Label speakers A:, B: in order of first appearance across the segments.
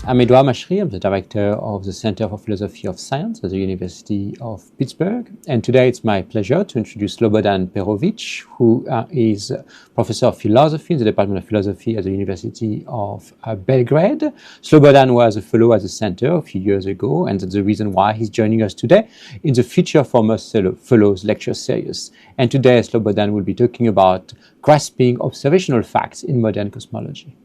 A: I'm Edouard Machry. I'm the director of the Center for Philosophy of Science at the University of Pittsburgh. And today it's my pleasure to introduce Slobodan Perović, who is professor of philosophy in the Department of Philosophy at the University of Belgrade. Slobodan was a fellow at the center a few years ago, and that's the reason why he's joining us today in the Future Foremost Fellows lecture series. And today Slobodan will be talking about grasping observational facts in modern cosmology.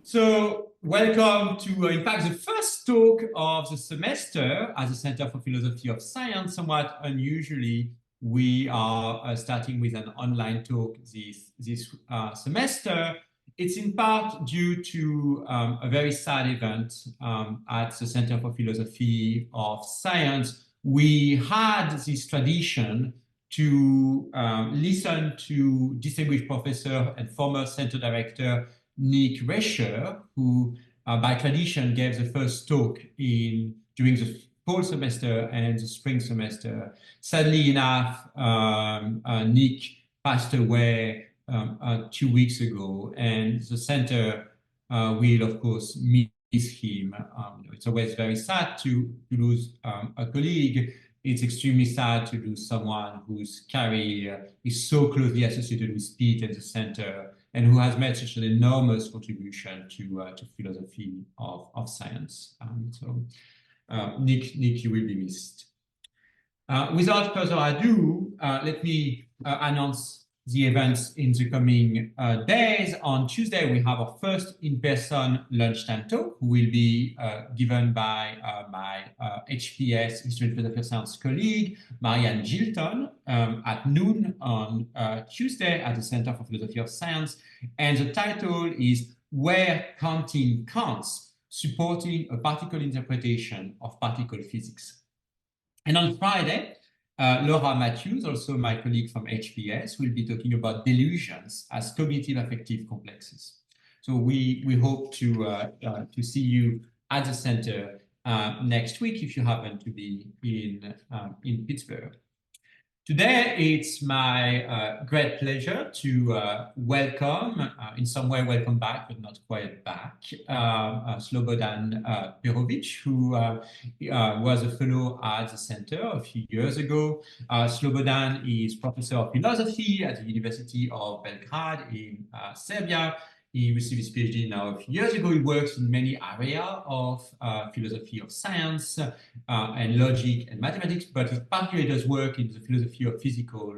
B: So, welcome to, in fact, the first talk of the semester at the Center for Philosophy of Science. Somewhat unusually, we are starting with an online talk this semester. It's in part due to a very sad event at the Center for Philosophy of Science. We had this tradition to listen to distinguished professor and former center director Nick Rescher, who by tradition gave the first talk during the fall semester and the spring semester. Sadly enough, Nick passed away 2 weeks ago, and the center will, of course, miss him. It's always very sad to lose a colleague. It's extremely sad to lose someone whose career is so closely associated with Pitt and the center, and who has made such an enormous contribution to philosophy of science. Nick, you will be missed. Without further ado, let me announce the events in the coming days. On Tuesday, we have our first in-person lunchtime talk, who will be given by my HPS, Institute of Philosophy of Science colleague, Marianne Gilton, at noon on Tuesday at the Center for Philosophy of Science. And the title is Where Counting Counts, Supporting a Particle Interpretation of Particle Physics. And on Friday, Laura Matthews, also my colleague from HPS, will be talking about delusions as cognitive affective complexes. So we hope to see you at the center next week if you happen to be in Pittsburgh. Today, it's my great pleasure to welcome, in some way welcome back, but not quite back, Slobodan Perović, who was a fellow at the center a few years ago. Slobodan is professor of philosophy at the University of Belgrade in Serbia. He received his PhD now a few years ago. He works in many areas of philosophy of science and logic and mathematics, but he particularly does work in the philosophy of physical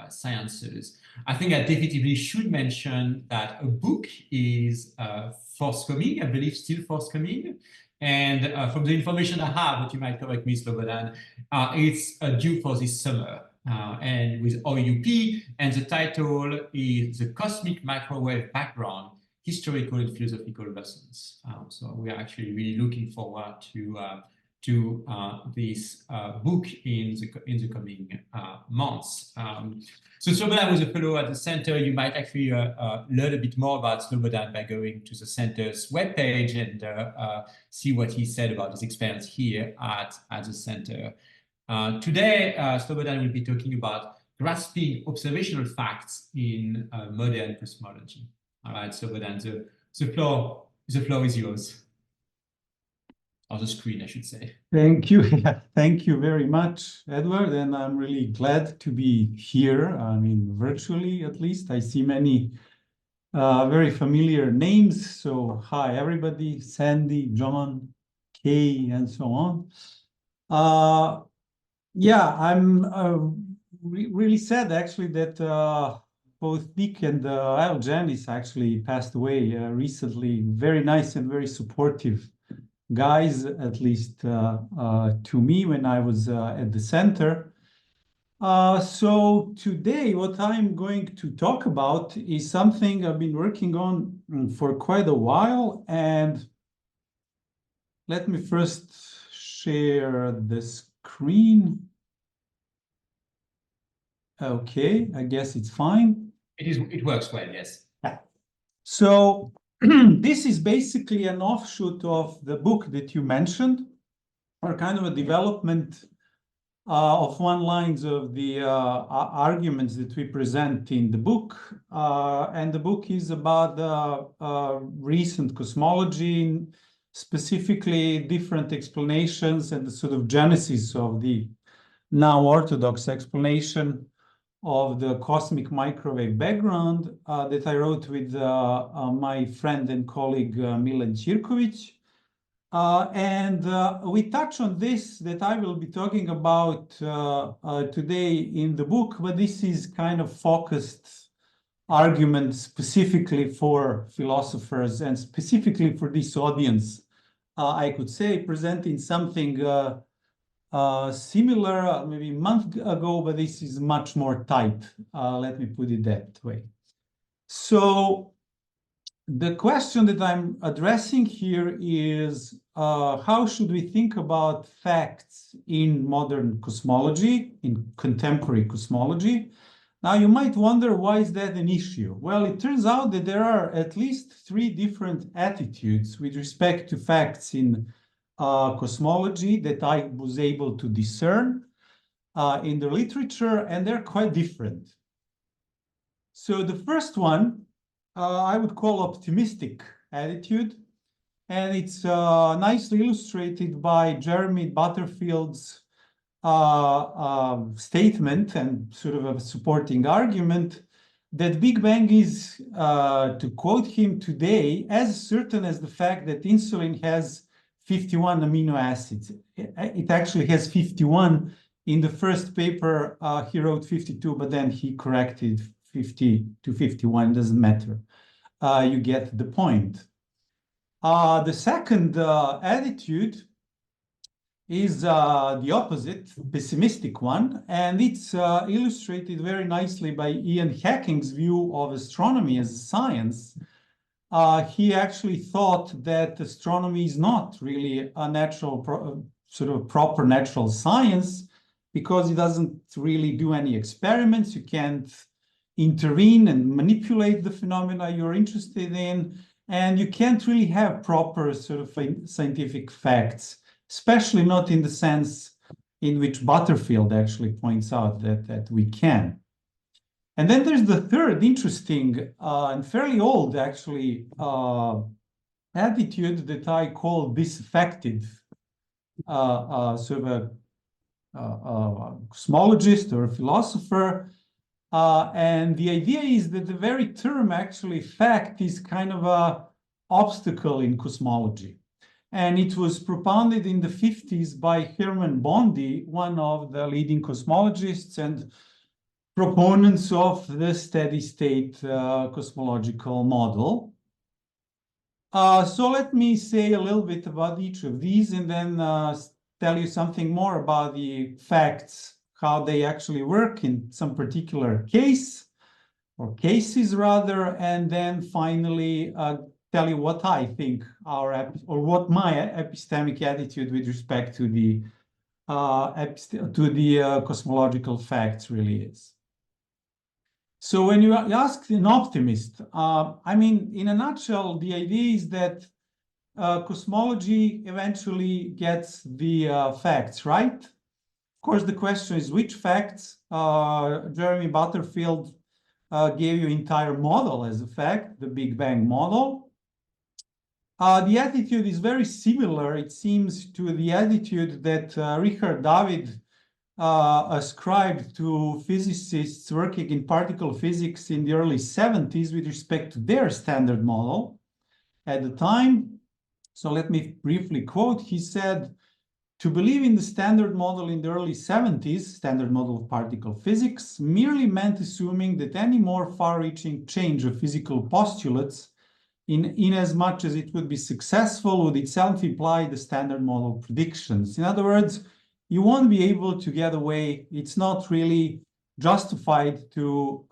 B: sciences. I think I definitively should mention that a book is forthcoming, I believe still forthcoming. And from the information I have, but you might correct me, Slobodan, it's due for this summer. And with OUP, and the title is The Cosmic Microwave Background, Historical and Philosophical Lessons. So we are actually really looking forward to this book in the coming months. So Slobodan was a fellow at the center. You might actually learn a bit more about Slobodan by going to the center's webpage and see what he said about his experience here at the center. Today, Slobodan will be talking about grasping observational facts in modern cosmology. All right, Slobodan, the floor is yours. Or the screen, I should say.
C: Thank you. Thank you very much, Edward. And I'm really glad to be here. I mean, virtually at least. I see many very familiar names. So hi, everybody, Sandy, John, Kay, and so on. Yeah, I'm really sad actually that both Nick and Janice actually passed away recently. Very nice and very supportive guys, at least to me when I was at the center. So today what I'm going to talk about is something I've been working on for quite a while. And let me first share the screen. Okay, I guess it's fine.
B: It works well, yes.
C: Yeah. So this is basically an offshoot of the book that you mentioned, or kind of a development of one lines of the arguments that we present in the book. And the book is about the recent cosmology, specifically different explanations and the sort of genesis of the now orthodox explanation of the cosmic microwave background that I wrote with my friend and colleague Milan Cirković. And we touch on this that I will be talking about today in the book, but this is kind of focused argument specifically for philosophers and specifically for this audience. I could say presenting something similar maybe a month ago, but this is much more tight. Let me put it that way. So the question that I'm addressing here is how should we think about facts in modern cosmology, in contemporary cosmology? Now you might wonder, why is that an issue? Well, it turns out that there are at least 3 different attitudes with respect to facts in cosmology that I was able to discern in the literature, and they're quite different. So the first one I would call optimistic attitude, and it's nicely illustrated by Jeremy Butterfield's statement and sort of a supporting argument that Big Bang is, to quote him today, as certain as the fact that insulin has 51 amino acids. It actually has 51. In the first paper, he wrote 52, but then he corrected 50 to 51, doesn't matter. You get the point. The second attitude is the opposite, pessimistic one, and it's illustrated very nicely by Ian Hacking's view of astronomy as a science. He actually thought that astronomy is not really a natural, sort of proper natural science, because it doesn't really do any experiments. You can't intervene and manipulate the phenomena you're interested in, and you can't really have proper sort of scientific facts, especially not in the sense in which Butterfield actually points out that we can. And then there's the third interesting and fairly old, actually, attitude that I call disaffected, sort of a cosmologist or a philosopher. And the idea is that the very term, actually, fact, is kind of an obstacle in cosmology. And it was propounded in the 50s by Hermann Bondi, one of the leading cosmologists and proponents of the steady-state cosmological model. So let me say a little bit about each of these, and then tell you something more about the facts, how they actually work in some particular case, or cases rather, and then finally tell you what I think or what my epistemic attitude with respect to the cosmological facts really is. So when you ask an optimist, I mean, in a nutshell, the idea is that cosmology eventually gets the facts right. Of course, the question is which facts. Jeremy Butterfield gave you entire model as a fact, the Big Bang model. The attitude is very similar, it seems, to the attitude that Richard David ascribed to physicists working in particle physics in the early 70s with respect to their standard model at the time. So let me briefly quote. He said, "To believe in the standard model in the early 70s, standard model of particle physics, merely meant assuming that any more far-reaching change of physical postulates in as much as it would be successful would itself imply the standard model predictions." In other words, you won't be able to get away. It's not really justified to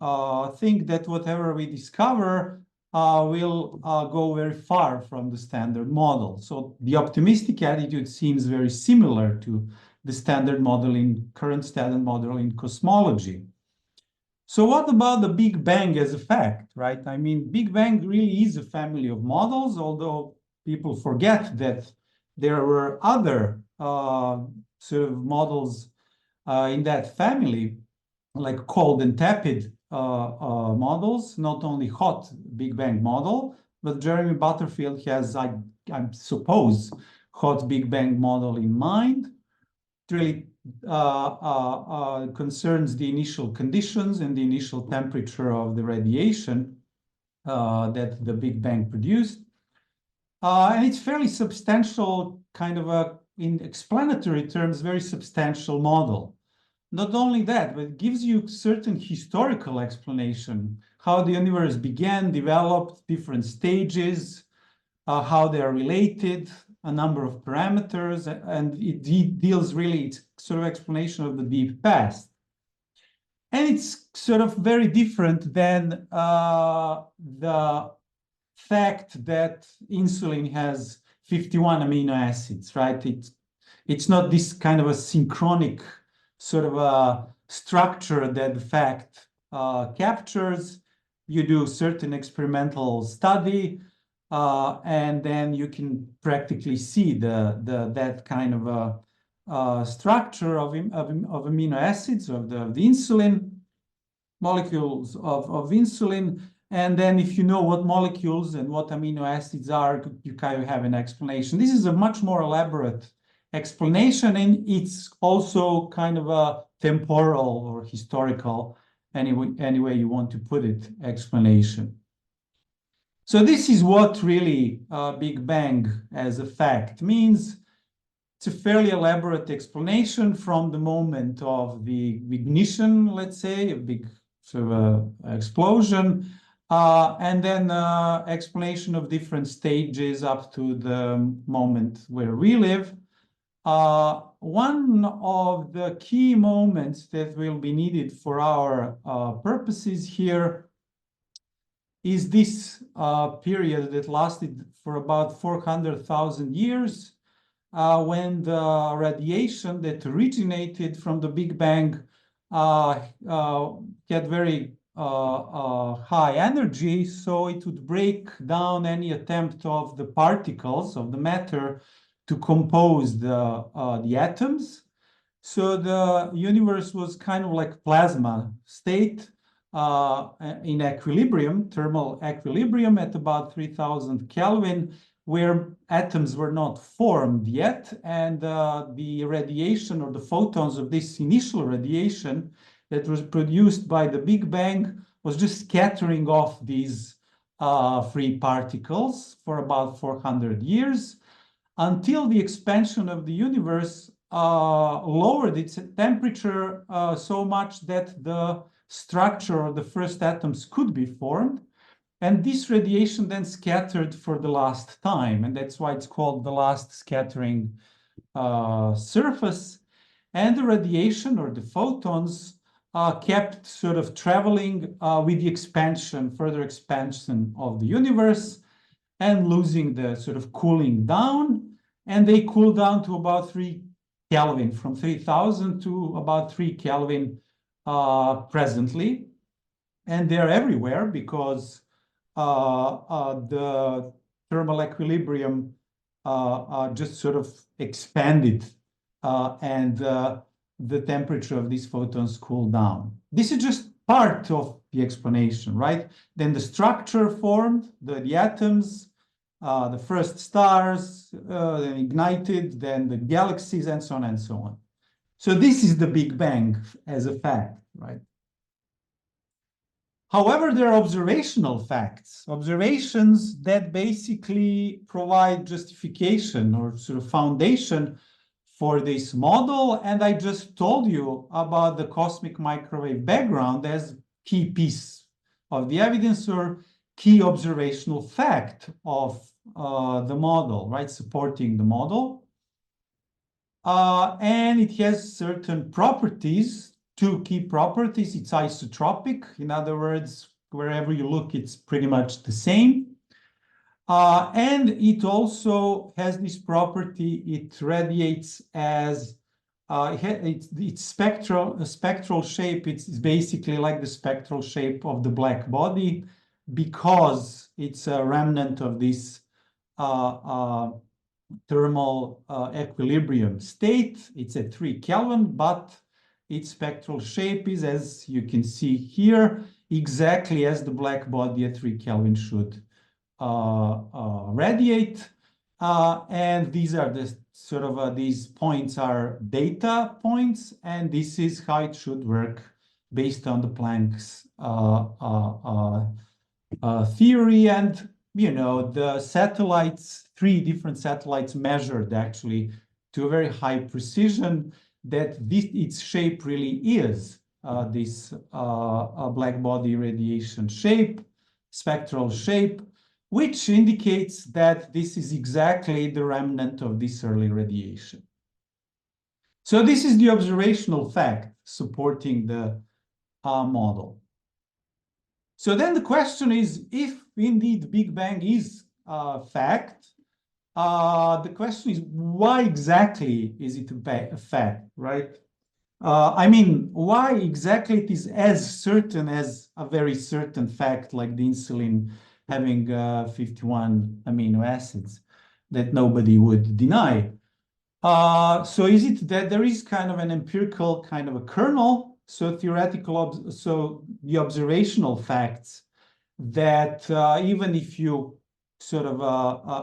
C: think that whatever we discover will go very far from the standard model. So the optimistic attitude seems very similar to the standard model current standard model in cosmology. So what about the Big Bang as a fact, right? I mean, Big Bang really is a family of models, although people forget that there were other sort of models in that family, like cold and tepid models, not only hot Big Bang model, but Jeremy Butterfield has, I suppose, hot Big Bang model in mind. It really concerns the initial conditions and the initial temperature of the radiation that the Big Bang produced. And it's fairly substantial, kind of a, in explanatory terms, very substantial model. Not only that, but it gives you certain historical explanation, how the universe began, developed, different stages, how they are related, a number of parameters, and it deals really, it's sort of explanation of the deep past. And it's sort of very different than the fact that insulin has 51 amino acids, right? It's not this kind of a synchronic sort of a structure that the fact captures. You do certain experimental study, and then you can practically see that kind of a structure of amino acids of the insulin, molecules of insulin. And then if you know what molecules and what amino acids are, you kind of have an explanation. This is a much more elaborate explanation, and it's also kind of a temporal or historical, any way you want to put it, explanation. So this is what really Big Bang as a fact means. It's a fairly elaborate explanation from the moment of the ignition, let's say, a big sort of explosion, and then explanation of different stages up to the moment where we live. One of the key moments that will be needed for our purposes here is this period that lasted for about 400,000 years, when the radiation that originated from the Big Bang had very high energy, so it would break down any attempt of the particles of the matter to compose the atoms. So the universe was kind of like plasma state in equilibrium, thermal equilibrium at about 3000 Kelvin, where atoms were not formed yet, and the radiation or the photons of this initial radiation that was produced by the Big Bang was just scattering off these free particles for about 400 years, until the expansion of the universe lowered its temperature so much that the structure of the first atoms could be formed. And this radiation then scattered for the last time, and that's why it's called the last scattering surface. And the radiation or the photons kept sort of traveling with the expansion, further expansion of the universe, and losing the sort of cooling down. And they cool down to about 3 Kelvin, from 3000 to about 3 Kelvin presently. And they're everywhere because the thermal equilibrium just sort of expanded, and the temperature of these photons cooled down. This is just part of the explanation, right? Then the structure formed, the atoms, the first stars, then ignited, then the galaxies, and so on and so on. So this is the Big Bang as a fact, right? However, there are observational facts, observations that basically provide justification or sort of foundation for this model. And I just told you about the cosmic microwave background as key piece of the evidence or key observational fact of the model, right? Supporting the model. And it has certain properties, two key properties. It's isotropic. In other words, wherever you look, it's pretty much the same. And it also has this property, it radiates as, its spectral shape, it's basically like the spectral shape of the black body, because it's a remnant of this thermal equilibrium state. It's at 3 Kelvin, but its spectral shape is, as you can see here, exactly as the black body at 3 Kelvin should radiate. And these are the sort of, these points are data points, and this is how it should work based on the Planck's theory. And, you know, the satellites, 3 different satellites measured actually to a very high precision that its shape really is this black body radiation shape, spectral shape, which indicates that this is exactly the remnant of this early radiation. So this is the observational fact supporting the model. So then the question is, if indeed Big Bang is a fact, the question is, why exactly is it a fact, right? I mean, why exactly it is as certain as a very certain fact like the insulin having 51 amino acids that nobody would deny? So is it that there is kind of an empirical kind of a kernel, so theoretical, so the observational facts that even if you sort of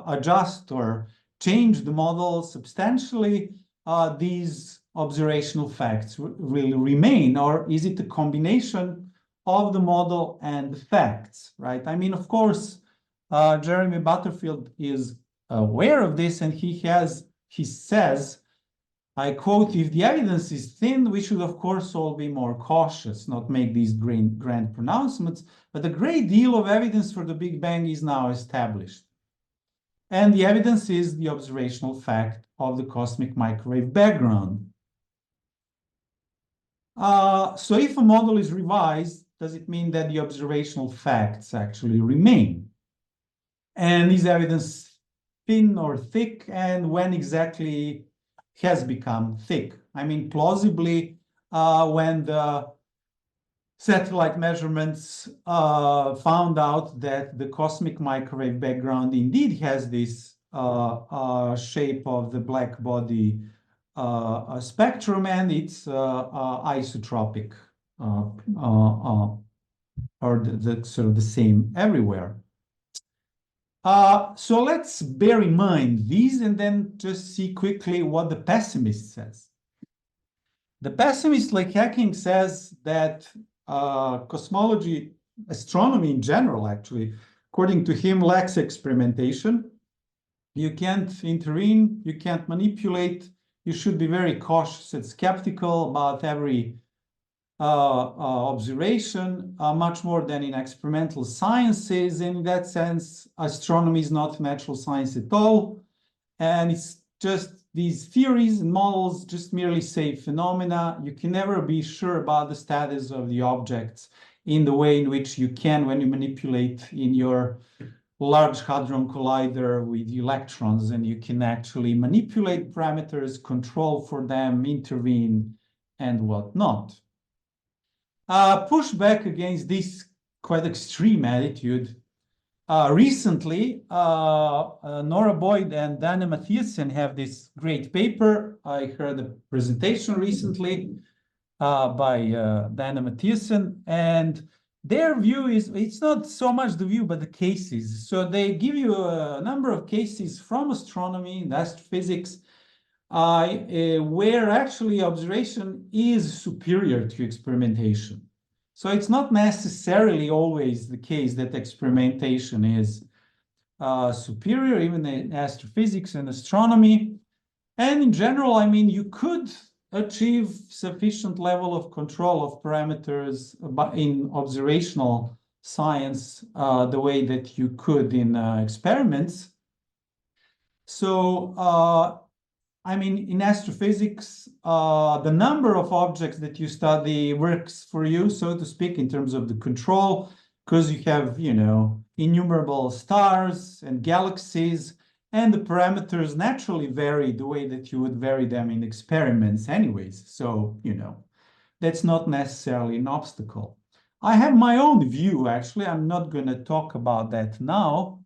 C: adjust or change the model substantially, these observational facts will remain? Or is it a combination of the model and the facts, right? I mean, of course, Jeremy Butterfield is aware of this, and he says, I quote, "If the evidence is thin, we should, of course, all be more cautious, not make these grand pronouncements, but a great deal of evidence for the Big Bang is now established. And the evidence is the observational fact of the cosmic microwave background." So if a model is revised, does it mean that the observational facts actually remain? And is evidence thin or thick, and when exactly has become thick? I mean, plausibly, when the satellite measurements found out that the cosmic microwave background indeed has this shape of the black body spectrum, and it's isotropic, or the sort of the same everywhere. So let's bear in mind these and then just see quickly what the pessimist says. The pessimist, like Hacking, says that cosmology, astronomy in general, actually, according to him, lacks experimentation. You can't intervene, you can't manipulate, you should be very cautious and skeptical about every observation, much more than in experimental sciences. In that sense, astronomy is not natural science at all, and it's just these theories and models just merely say phenomena. You can never be sure about the status of the objects in the way in which you can when you manipulate in your Large Hadron Collider with electrons, and you can actually manipulate parameters, control for them, intervene, and whatnot. Push back against this quite extreme attitude. Recently, Nora Boyd and Dana Mathiesen have this great paper. I heard a presentation recently by Dana Mathiesen, and their view is, it's not so much the view, but the cases. So they give you a number of cases from astronomy and astrophysics where actually observation is superior to experimentation. So it's not necessarily always the case that experimentation is superior, even in astrophysics and astronomy. And in general, I mean, you could achieve sufficient level of control of parameters in observational science the way that you could in experiments. So, I mean, in astrophysics, the number of objects that you study works for you, so to speak, in terms of the control, because you have, you know, innumerable stars and galaxies, and the parameters naturally vary the way that you would vary them in experiments anyways. So, you know, that's not necessarily an obstacle. I have my own view, actually. I'm not going to talk about that now.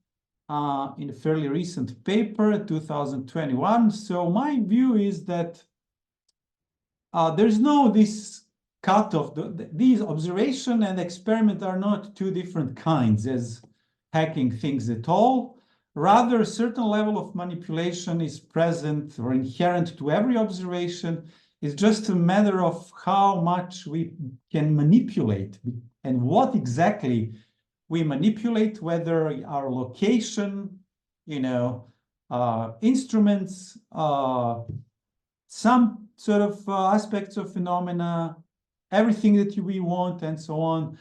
C: In a fairly recent paper, 2021. So my view is that there's no this cutoff. These observation and experiment are not two different kinds as hacking things at all. Rather, a certain level of manipulation is present or inherent to every observation. It's just a matter of how much we can manipulate and what exactly we manipulate, whether our location, instruments, some sort of aspects of phenomena, everything that we want, and so on.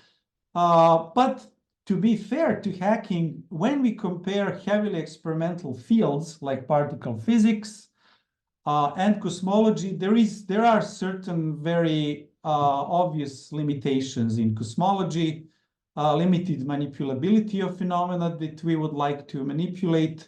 C: But to be fair to hacking, when we compare heavily experimental fields like particle physics and cosmology, there are certain very obvious limitations in cosmology, limited manipulability of phenomena that we would like to manipulate.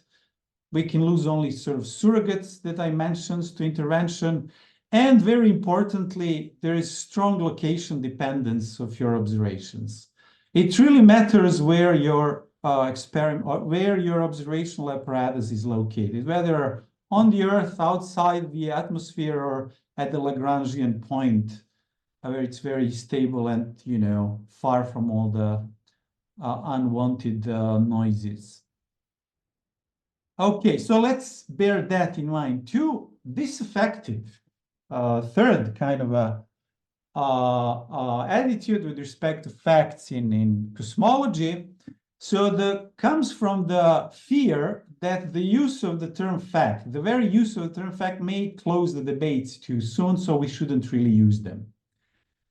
C: We can lose only sort of surrogates that I mentioned to intervention. And very importantly, there is strong location dependence of your observations. It really matters where your experiment or where your observational apparatus is located, whether on the Earth, outside the atmosphere, or at the Lagrangian point, where it's very stable and far from all the unwanted noises. Okay, so let's bear that in mind too. This effective third kind of a attitude with respect to facts in cosmology. So that comes from the fear that the use of the term fact, the very use of the term fact, may close the debates too soon, so we shouldn't really use them.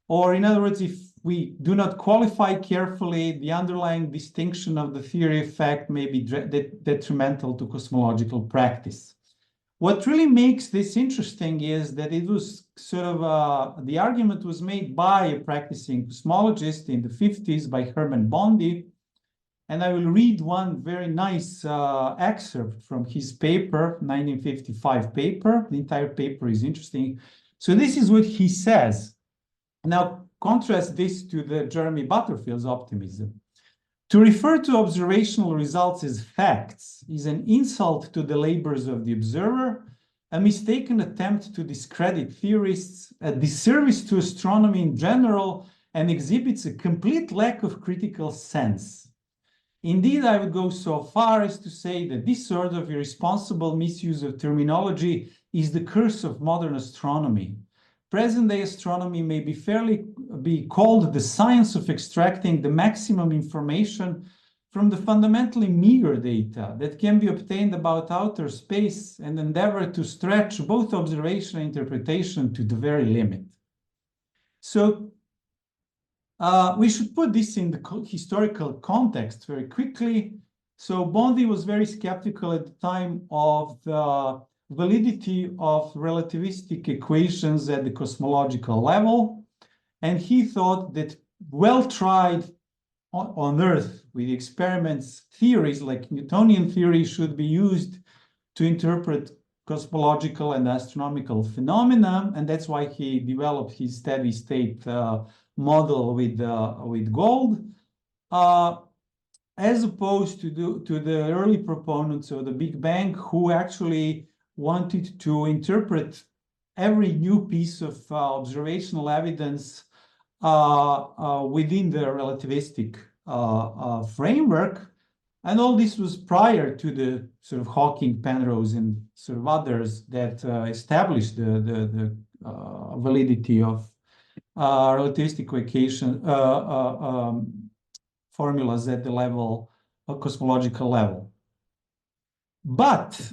C: Or in other words, if we do not qualify carefully, the underlying distinction of the theory of fact may be detrimental to cosmological practice. What really makes this interesting is that it was sort of, the argument was made by a practicing cosmologist in the 50s by Herman Bondi. And I will read one very nice excerpt from his paper, 1955 paper. The entire paper is interesting. So this is what he says. Now, contrast this to the Jeremy Butterfield's optimism. To refer to observational results as facts is an insult to the labors of the observer, a mistaken attempt to discredit theorists, a disservice to astronomy in general, and exhibits a complete lack of critical sense. Indeed, I would go so far as to say that this sort of irresponsible misuse of terminology is the curse of modern astronomy. Present-day astronomy may be fairly be called the science of extracting the maximum information from the fundamentally meager data that can be obtained about outer space and endeavor to stretch both observation and interpretation to the very limit. So we should put this in the historical context very quickly. So Bondi was very skeptical at the time of the validity of relativistic equations at the cosmological level. And he thought that well-tried on Earth with experiments, theories like Newtonian theory should be used to interpret cosmological and astronomical phenomena. And that's why he developed his steady state model with gold, as opposed to the early proponents of the Big Bang, who actually wanted to interpret every new piece of observational evidence within the relativistic framework. And all this was prior to the sort of Hawking, Penrose, and sort of others that established the validity of relativistic equation formulas at the level of cosmological level. But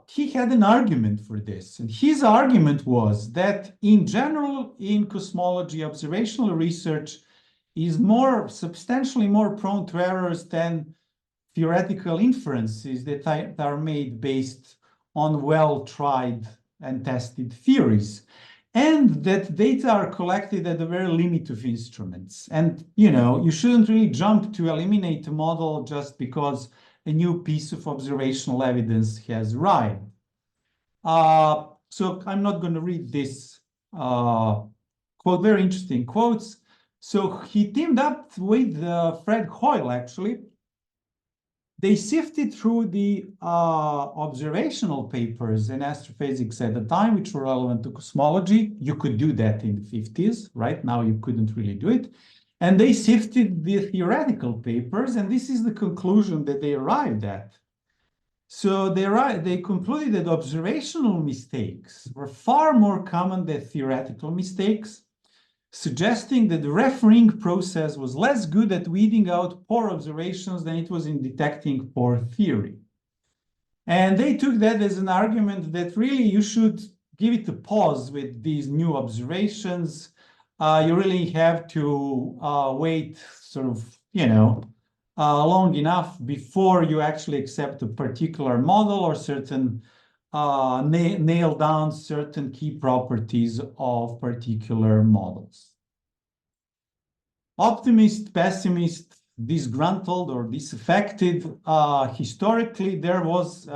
C: he had an argument for this. And his argument was that in general, in cosmology, observational research is substantially more prone to errors than theoretical inferences that are made based on well-tried and tested theories. And that data are collected at the very limit of instruments. And, you shouldn't really jump to eliminate a model just because a new piece of observational evidence has arrived. So I'm not going to read this quote, very interesting quotes. So he teamed up with Fred Hoyle, actually, they sifted through the observational papers in astrophysics at the time, which were relevant to cosmology. You could do that in the 50s, right? Now you couldn't really do it. And they sifted the theoretical papers, and this is the conclusion that they arrived at. So they concluded that observational mistakes were far more common than theoretical mistakes, suggesting that the refereeing process was less good at weeding out poor observations than it was in detecting poor theory. And they took that as an argument that really you should give it a pause with these new observations. You really have to wait sort of, long enough before you actually accept a particular model or certain nail down certain key properties of particular models. Optimist, pessimist, disgruntled or disaffected. Historically, there was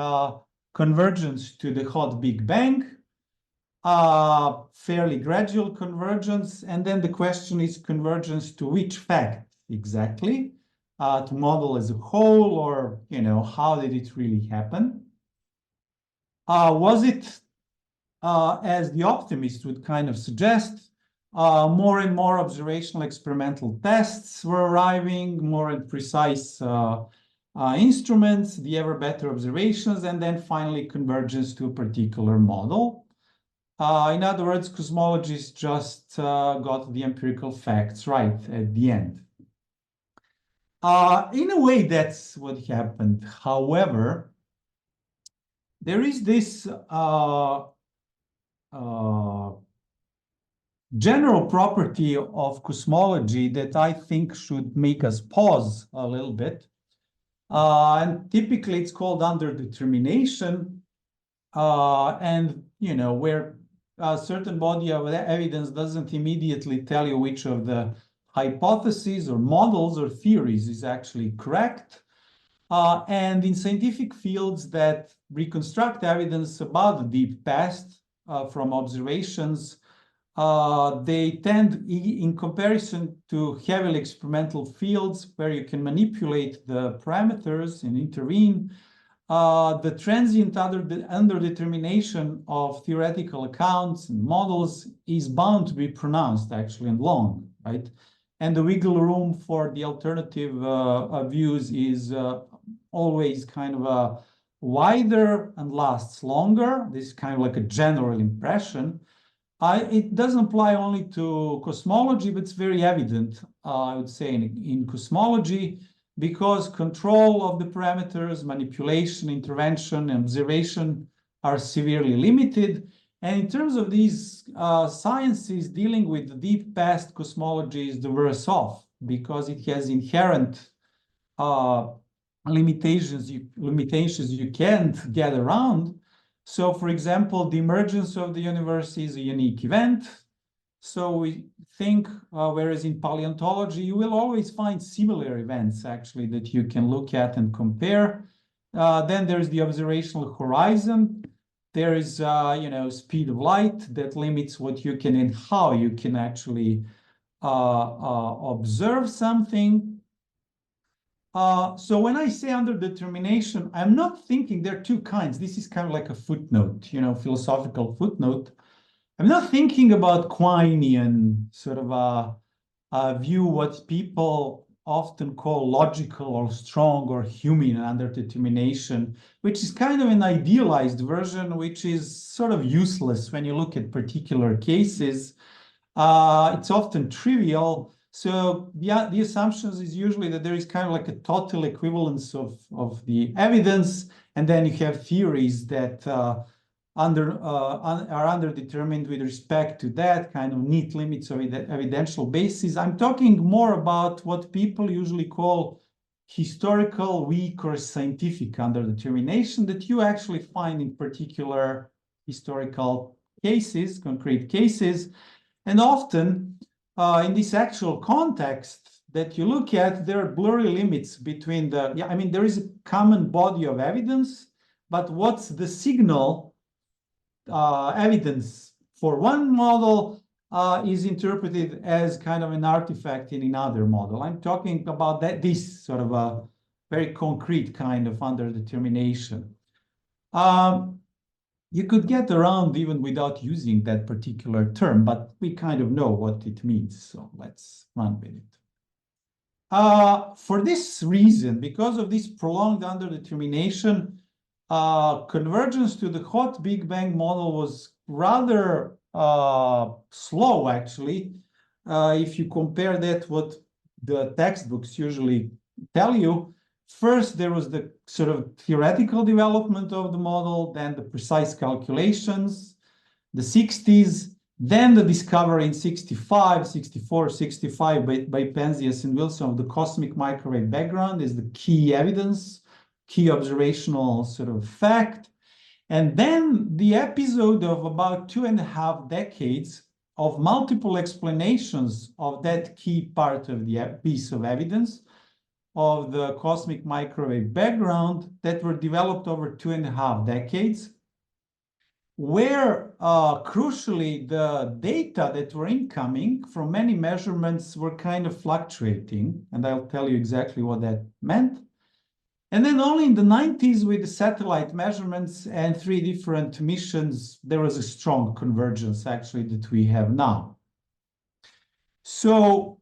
C: convergence to the hot Big Bang, fairly gradual convergence. And then the question is convergence to which fact exactly? To model as a whole, or, how did it really happen? Was it, as the optimist would kind of suggest, more and more observational experimental tests were arriving, more and precise instruments, the ever better observations, and then finally convergence to a particular model. In other words, cosmologists just got the empirical facts right at the end. In a way, that's what happened. However, there is this general property of cosmology that I think should make us pause a little bit. And typically it's called underdetermination. And, where a certain body of evidence doesn't immediately tell you which of the hypotheses or models or theories is actually correct. And in scientific fields that reconstruct evidence about the deep past from observations, they tend, in comparison to heavily experimental fields where you can manipulate the parameters and intervene, the transient underdetermination of theoretical accounts and models is bound to be pronounced, actually, and long, right? And the wiggle room for the alternative views is always kind of wider and lasts longer. This is kind of like a general impression. It doesn't apply only to cosmology, but it's very evident, I would say, in cosmology, because control of the parameters, manipulation, intervention, and observation are severely limited. And in terms of these sciences dealing with the deep past, cosmology is the worse off because it has inherent limitations you can't get around. So, for example, the emergence of the universe is a unique event. So we think, whereas in paleontology, you will always find similar events, actually, that you can look at and compare. Then there's the observational horizon. There is, speed of light that limits what you can and how you can actually observe something. So when I say underdetermination, I'm not thinking there are two kinds. This is kind of like a footnote, philosophical footnote. I'm not thinking about Quinean sort of a view, what people often call logical or strong or human underdetermination, which is kind of an idealized version, which is sort of useless when you look at particular cases. It's often trivial. So the assumptions is usually that there is kind of like a total equivalence of the evidence, and then you have theories that are underdetermined with respect to that kind of neat limits of evidential basis. I'm talking more about what people usually call historical, weak, or scientific underdetermination that you actually find in particular historical cases, concrete cases. And often in this actual context that you look at, there are blurry limits between there is a common body of evidence, but what's the signal evidence for one model is interpreted as kind of an artifact in another model. I'm talking about this sort of very concrete kind of underdetermination. You could get around even without using that particular term, but we kind of know what it means, so let's run with it. For this reason, because of this prolonged underdetermination, convergence to the hot Big Bang model was rather slow, actually. If you compare that what the textbooks usually tell you, first there was the sort of theoretical development of the model, then the precise calculations, the 60s, then the discovery in 65, 64, 65 by Penzias and Wilson of the cosmic microwave background is the key evidence, key observational sort of fact. And then the episode of about 2.5 decades of multiple explanations of that key part of the piece of evidence of the cosmic microwave background that were developed over 2.5 decades, where crucially the data that were incoming from many measurements were kind of fluctuating, and I'll tell you exactly what that meant. And then only in the 90s with the satellite measurements and 3 different missions, there was a strong convergence actually that we have now. So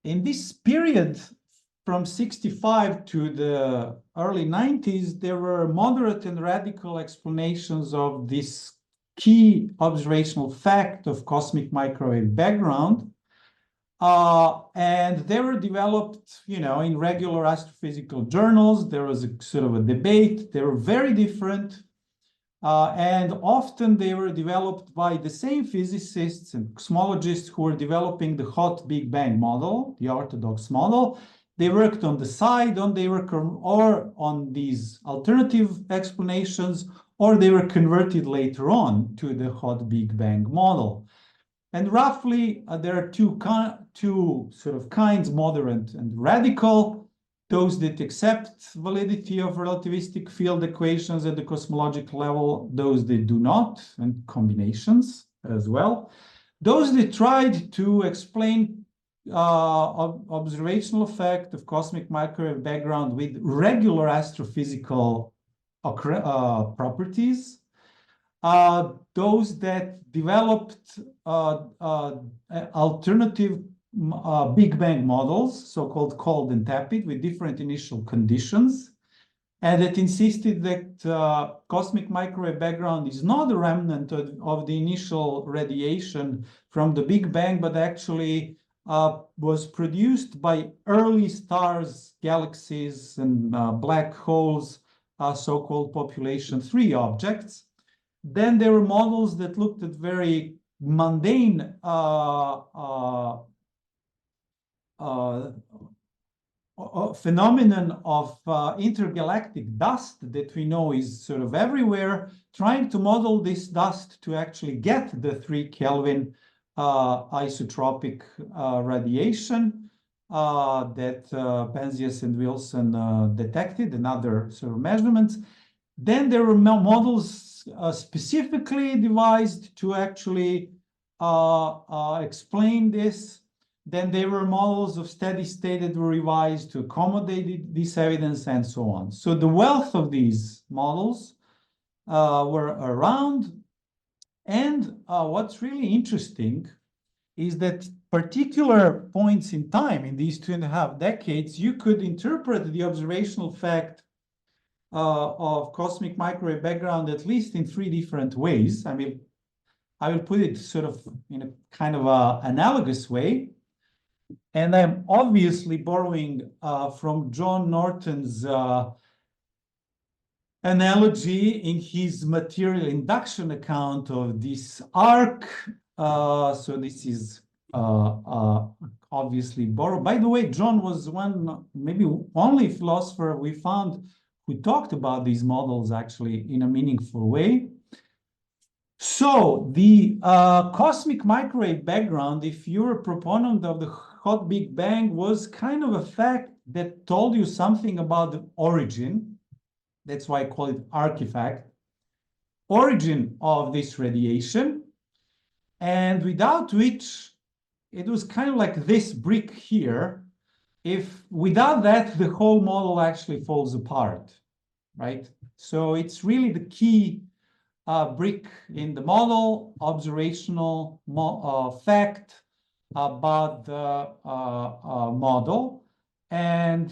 C: in this period from 65 to the early 90s, there were moderate and radical explanations of this key observational fact of cosmic microwave background. And they were developed, you know, in regular astrophysical journals. There was a sort of a debate. They were very different. And often they were developed by the same physicists and cosmologists who were developing the hot Big Bang model, the orthodox model. They worked on the side, or on these alternative explanations, or they were converted later on to the hot Big Bang model. And roughly, there are two sort of kinds, moderate and radical. Those that accept validity of relativistic field equations at the cosmological level, those that do not, and combinations as well. Those that tried to explain observational effect of cosmic microwave background with regular astrophysical properties. Those that developed alternative Big Bang models, so-called cold and tepid, with different initial conditions, and that insisted that cosmic microwave background is not a remnant of the initial radiation from the Big Bang, but actually was produced by early stars, galaxies, and black holes, so-called population 3 objects. Then there were models that looked at very mundane phenomenon of intergalactic dust that we know is sort of everywhere, trying to model this dust to actually get the 3 Kelvin isotropic radiation that Penzias and Wilson detected, and other sort of measurements. Then there were models specifically devised to actually explain this. Then there were models of steady state that were revised to accommodate this evidence, and so on. So the wealth of these models were around. And what's really interesting is that particular points in time in these 2.5 decades, you could interpret the observational fact of cosmic microwave background at least in 3 different ways. I mean, I will put it sort of in a kind of analogous way. And I'm obviously borrowing from John Norton's analogy in his material induction account of this arc. So this is obviously borrowed. By the way, John was one, maybe only philosopher we found who talked about these models actually in a meaningful way. So the cosmic microwave background, if you're a proponent of the hot Big Bang, was kind of a fact that told you something about the origin. That's why I call it artifact. Origin of this radiation, and without which it was kind of like this brick here. if without that, the whole model actually falls apart, right? So it's really the key brick in the model, observational fact about the model. And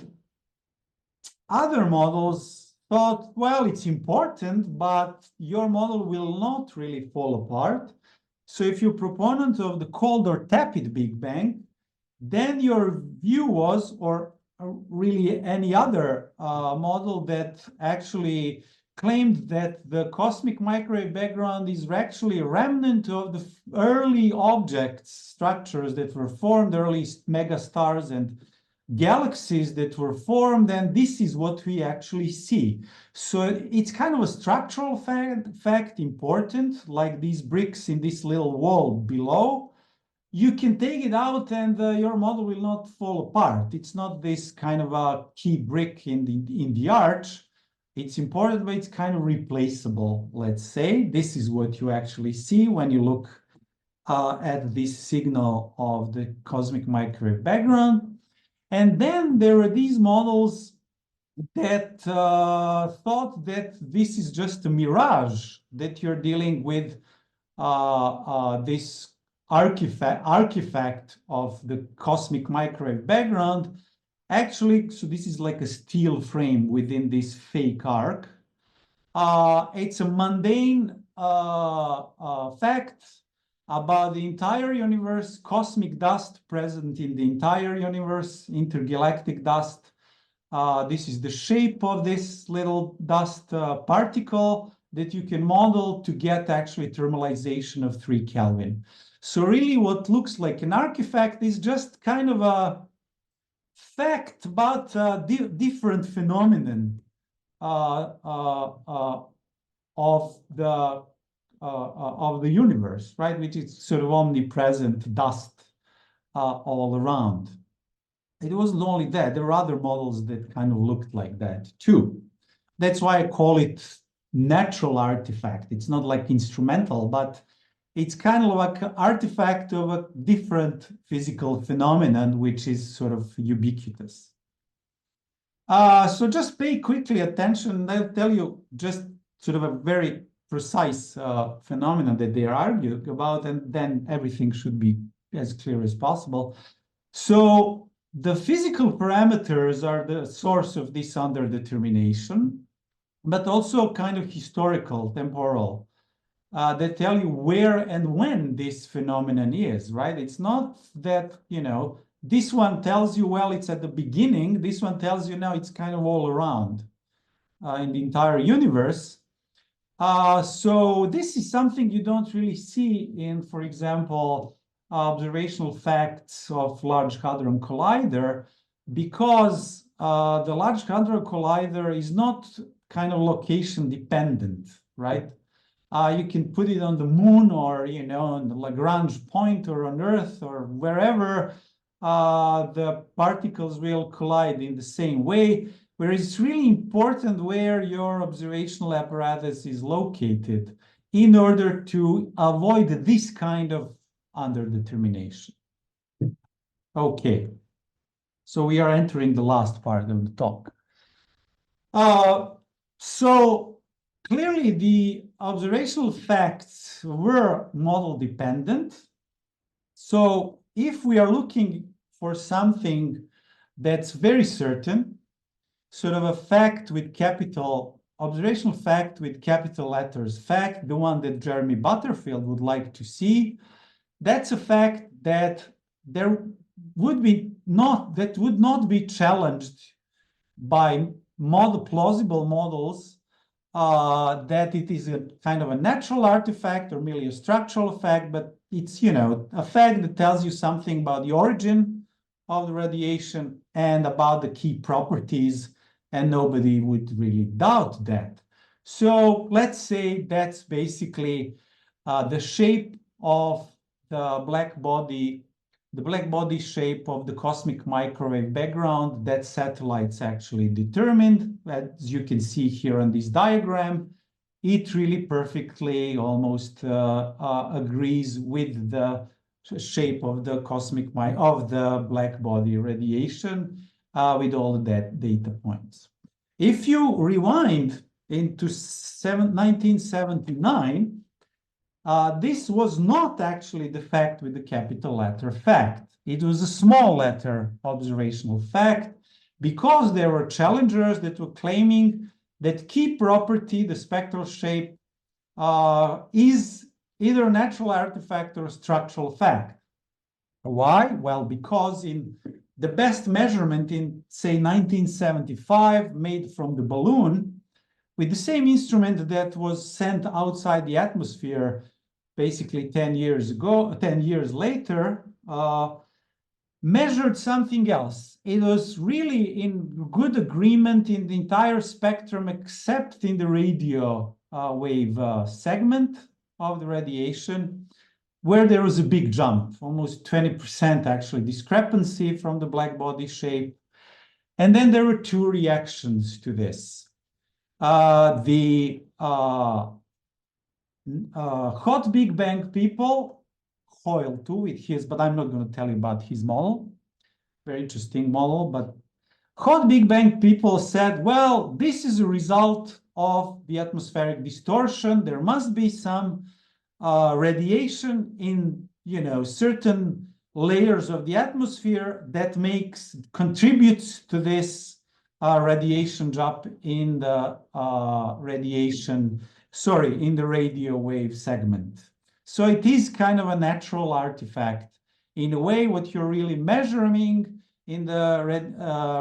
C: other models thought, well, it's important, but your model will not really fall apart. So if you're proponent of the cold or tepid Big Bang, then your view was, or really any other model that actually claimed that the cosmic microwave background is actually a remnant of the early objects, structures that were formed, early megastars and galaxies that were formed, and this is what we actually see. So it's kind of a structural fact important, like these bricks in this little wall below. You can take it out and your model will not fall apart. It's not this kind of a key brick in the arch. It's important, but it's kind of replaceable, let's say. This is what you actually see when you look at this signal of the cosmic microwave background. And then there are these models that thought that this is just a mirage, that you're dealing with this artifact of the cosmic microwave background. Actually, so this is like a steel frame within this fake arc. It's a mundane fact about the entire universe, cosmic dust present in the entire universe, intergalactic dust. This is the shape of this little dust particle that you can model to get actually thermalization of 3 Kelvin. So really what looks like an artifact is just kind of a fact about a different phenomenon of the universe, right? Which is sort of omnipresent dust all around. It wasn't only that, there were other models that kind of looked like that too. That's why I call it natural artifact. It's not like instrumental, but it's kind of like an artifact of a different physical phenomenon, which is sort of ubiquitous. So just pay quickly attention. They'll tell you just sort of a very precise phenomenon that they are arguing about, and then everything should be as clear as possible. So the physical parameters are the source of this underdetermination, but also kind of historical, temporal, that tell you where and when this phenomenon is, right? It's not that, you know, this one tells you, well, it's at the beginning. This one tells you, no, it's kind of all around in the entire universe. So this is something you don't really see in, for example, observational facts of Large Hadron Collider, because the Large Hadron Collider is not kind of location dependent, right? You can put it on the moon or, you know, on the Lagrange point or on Earth or wherever, the particles will collide in the same way, where it's really important where your observational apparatus is located in order to avoid this kind of underdetermination. Okay, so we are entering the last part of the talk. So clearly the observational facts were model dependent. So if we are looking for something that's very certain, sort of a fact with capital, observational fact with capital letters, fact, the one that Jeremy Butterfield would like to see, that's a fact that there would be not, that would not be challenged by plausible models, that it is a kind of a natural artifact or merely a structural fact, but it's, you know, a fact that tells you something about the origin of the radiation and about the key properties, and nobody would really doubt that. So let's say that's basically the shape of the black body shape of the cosmic microwave background that satellites actually determined. As you can see here on this diagram, it really perfectly almost agrees with the shape of the of the black body radiation with all the data points. If you rewind into 1979, this was not actually the fact with the capital letter fact. It was a small letter observational fact, because there were challengers that were claiming that key property, the spectral shape, is either a natural artifact or a structural fact. Why? Well, because in the best measurement in, say, 1975, made from the balloon, with the same instrument that was sent outside the atmosphere basically 10 years later, measured something else. It was really in good agreement in the entire spectrum, except in the radio wave segment of the radiation, where there was a big jump, almost 20% actually discrepancy from the black body shape. And then there were two reactions to this. The hot Big Bang people, Hoyle too with his, but I'm not going to tell you about his model. Very interesting model, but hot Big Bang people said, well, this is a result of the atmospheric distortion. There must be some radiation in, certain layers of the atmosphere that contributes to this radiation drop in the in the radio wave segment. So it is kind of a natural artifact. In a way, what you're really measuring in the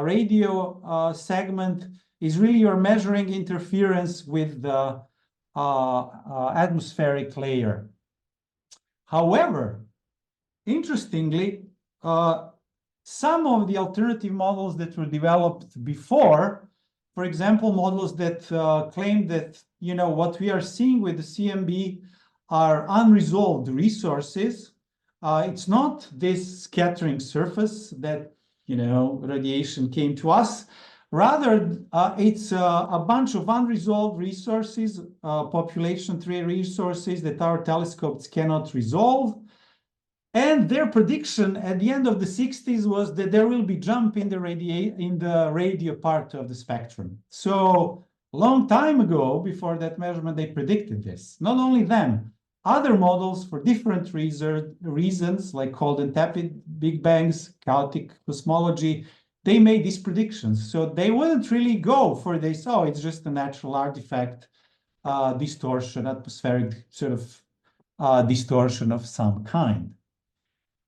C: radio segment is really you're measuring interference with the atmospheric layer. However, interestingly, some of the alternative models that were developed before, for example, models that claim that, what we are seeing with the CMB are unresolved resources. It's not this scattering surface that, radiation came to us. Rather, it's a bunch of unresolved resources, population tree resources that our telescopes cannot resolve. And their prediction at the end of the 60s was that there will be jump in the radio part of the spectrum. So a long time ago, before that measurement, they predicted this. Not only them, other models for different reasons, like cold and tepid Big Bangs, chaotic cosmology, they made these predictions. So they wouldn't really go for this, oh, it's just a natural artifact, distortion, atmospheric sort of distortion of some kind.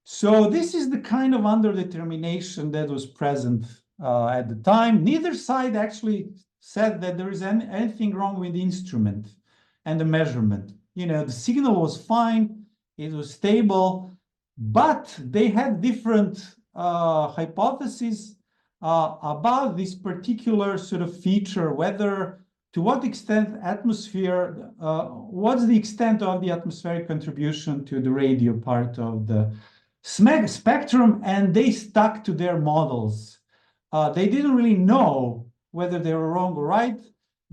C: So this is the kind of underdetermination that was present at the time. Neither side actually said that there is anything wrong with the instrument and the measurement. The signal was fine, it was stable, but they had different hypotheses about this particular sort of feature, to what extent what's the extent of the atmospheric contribution to the radio part of the spectrum, and they stuck to their models. They didn't really know whether they were wrong or right.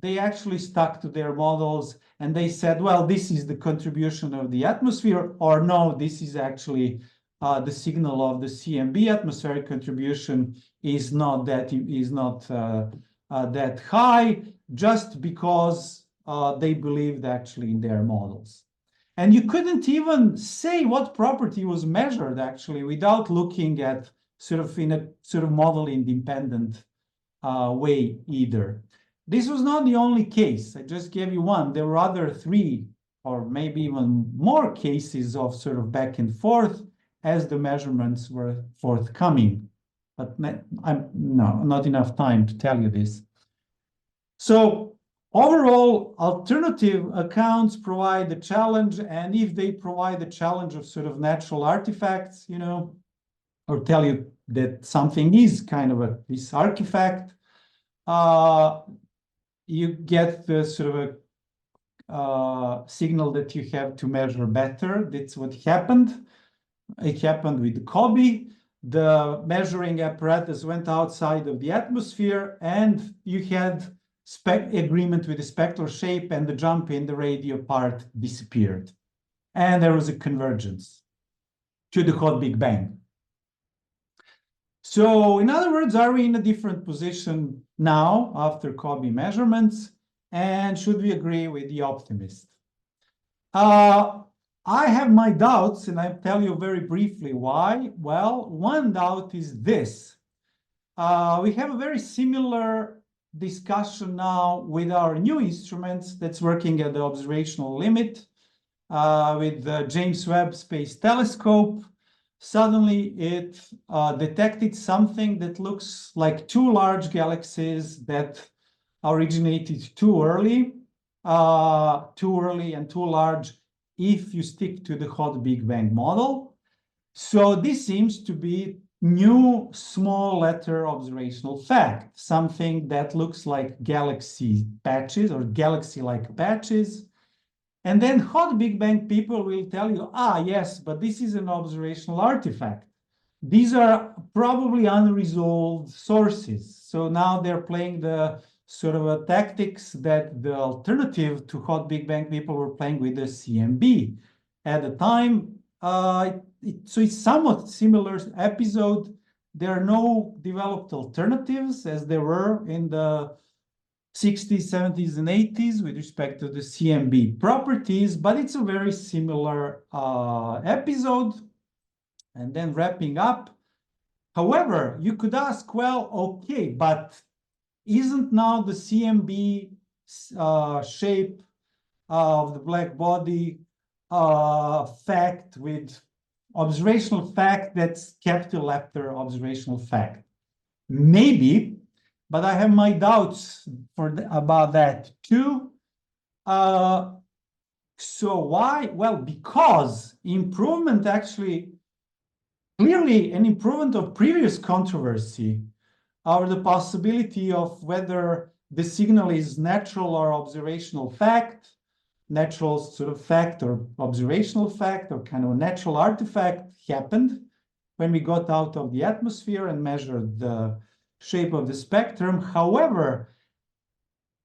C: They actually stuck to their models, and they said, well, this is the contribution of the atmosphere, or no, this is actually the signal of the CMB. Atmospheric contribution is not that high, just because they believed actually in their models. And you couldn't even say what property was measured actually without looking at in a sort of model independent way either. This was not the only case. I just gave you one. There were other three or maybe even more cases of sort of back and forth as the measurements were forthcoming. But not enough time to tell you this. So overall, alternative accounts provide the challenge, and if they provide the challenge of sort of natural artifacts, or tell you that something is kind of this artifact, you get the sort of a signal that you have to measure better. That's what happened. It happened with COBE. The measuring apparatus went outside of the atmosphere, and you had agreement with the spectral shape, and the jump in the radio part disappeared. And there was a convergence. to the hot Big Bang. So in other words, are we in a different position now after Cobbe measurements? And should we agree with the optimist? I have my doubts, and I'll tell you very briefly why. Well, one doubt is this. We have a very similar discussion now with our new instruments that's working at the observational limit with the James Webb Space Telescope. Suddenly it detected something that looks like two large galaxies that originated too early and too large if you stick to the hot Big Bang model. So this seems to be new small letter observational fact, something that looks like galaxy patches or galaxy-like patches. And then hot Big Bang people will tell you, yes, but this is an observational artifact. These are probably unresolved sources. So now they're playing the sort of a tactics that the alternative to hot Big Bang people were playing with the CMB at the time. So it's somewhat similar episode. There are no developed alternatives as there were in the 60s, 70s, and 80s with respect to the CMB properties, but it's a very similar episode. And then wrapping up, however, you could ask, well, okay, but isn't now the CMB shape of the black body fact with observational fact that's capital letter observational fact? Maybe, but I have my doubts about that too. So why? Well, because improvement actually, clearly an improvement of previous controversy over the possibility of whether the signal is natural or observational fact, natural sort of fact or observational fact or kind of a natural artifact happened when we got out of the atmosphere and measured the shape of the spectrum. However,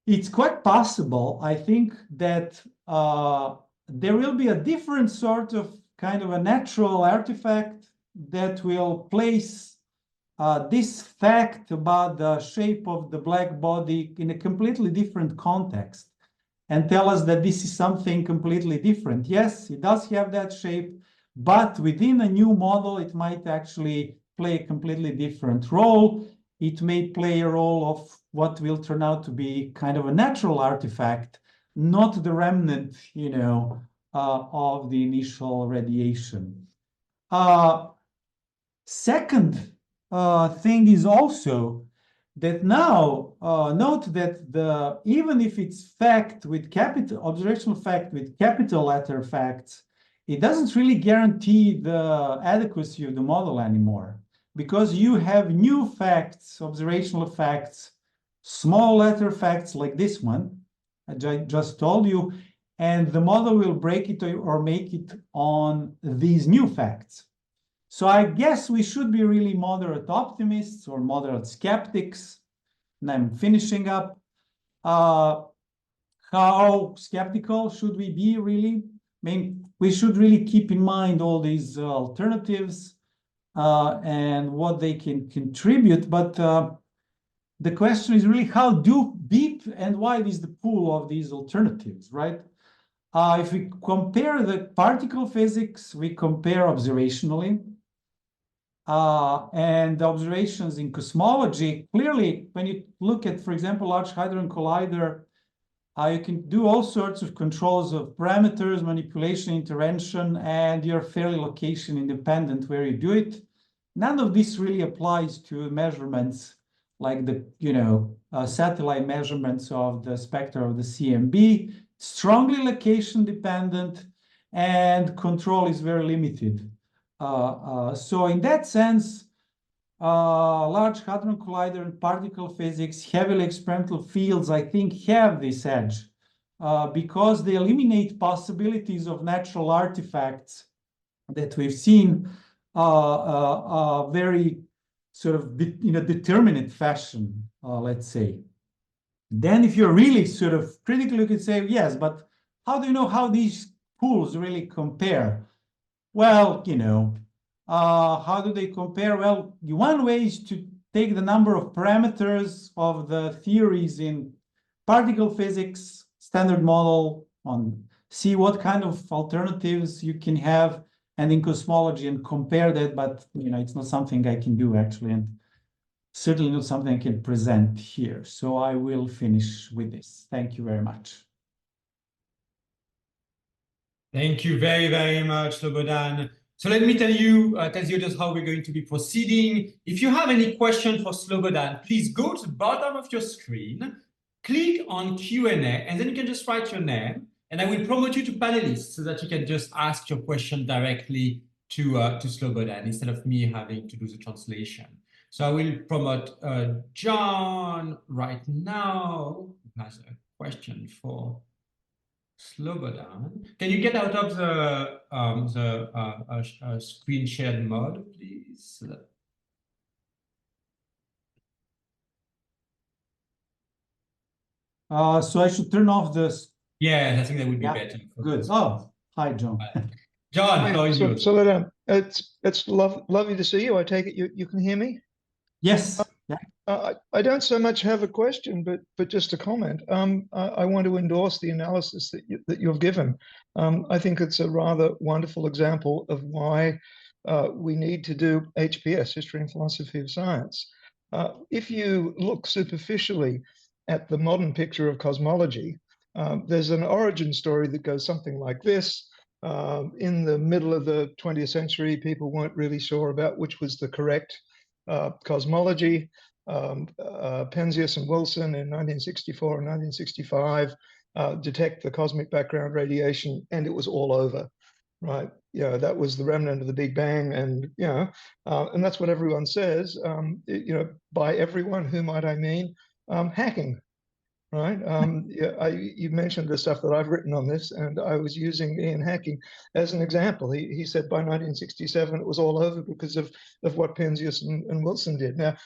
C: it's quite possible, I think, that there will be a different sort of kind of a natural artifact that will place this fact about the shape of the black body in a completely different context and tell us that this is something completely different. Yes, it does have that shape, but within a new model, it might actually play a completely different role. It may play a role of what will turn out to be kind of a natural artifact, not the remnant, of the initial radiation. Second thing is also that now note that even if it's fact with capital observational fact with capital letter facts, it doesn't really guarantee the adequacy of the model anymore, because you have new facts, observational facts, small letter facts like this one I just told you, and the model will break it or make it on these new facts. So I guess we should be really moderate optimists or moderate skeptics. And I'm finishing up. How skeptical should we be, really? I mean, we should really keep in mind all these alternatives and what they can contribute. But the question is really how deep and wide is the pool of these alternatives, right? If we compare the particle physics, we compare observationally. And the observations in cosmology, clearly, when you look at, for example, Large Hadron Collider, you can do all sorts of controls of parameters, manipulation, intervention, and you're fairly location independent where you do it. None of this really applies to measurements like the, satellite measurements of the spectra of the CMB. Strongly location dependent, and control is very limited. So in that sense, Large Hadron Collider and particle physics, heavily experimental fields, I think, have this edge because they eliminate possibilities of natural artifacts that we've seen very sort of in a determinate fashion, let's say. Then if you're really sort of critical, you could say, yes, but how do you know how these pools really compare? Well, How do they compare? Well, one way is to take the number of parameters of the theories in particle physics, standard model, see what kind of alternatives you can have, and in cosmology, and compare that. But it's not something I can do actually, and certainly not something I can present here. So I will finish with this. Thank you very much.
B: Thank you very, very much, Slobodan. So let me tell you just how we're going to be proceeding. If you have any question for Slobodan, please go to the bottom of your screen, click on Q&A, and then you can just write your name, and I will promote you to panelist so that you can just ask your question directly to Slobodan instead of me having to do the translation. So I will promote John right now, who has a question for Slobodan. Can you get out of the screen shared mode, please?
C: So I should turn off this.
B: Yeah, I think that would be better.
C: Good. Oh, hi, John.
B: John, how are you?
D: Slobodan, it's lovely to see you. I take it you can hear me?
C: Yes.
D: I don't so much have a question, but just a comment. I want to endorse the analysis that you've given. I think it's a rather wonderful example of why we need to do HPS, History and Philosophy of Science. If you look superficially at the modern picture of cosmology, there's an origin story that goes something like this. In the middle of the 20th century, people weren't really sure about which was the correct cosmology. Penzias and Wilson in 1964 and 1965 detect the cosmic background radiation, and it was all over, right? That was the remnant of the Big Bang, and and that's what everyone says. By everyone, who might I mean? Hacking, right? You mentioned the stuff that I've written on this, and I was using Ian Hacking as an example. He said by 1967 it was all over because of what Penzias and Wilson did. Now,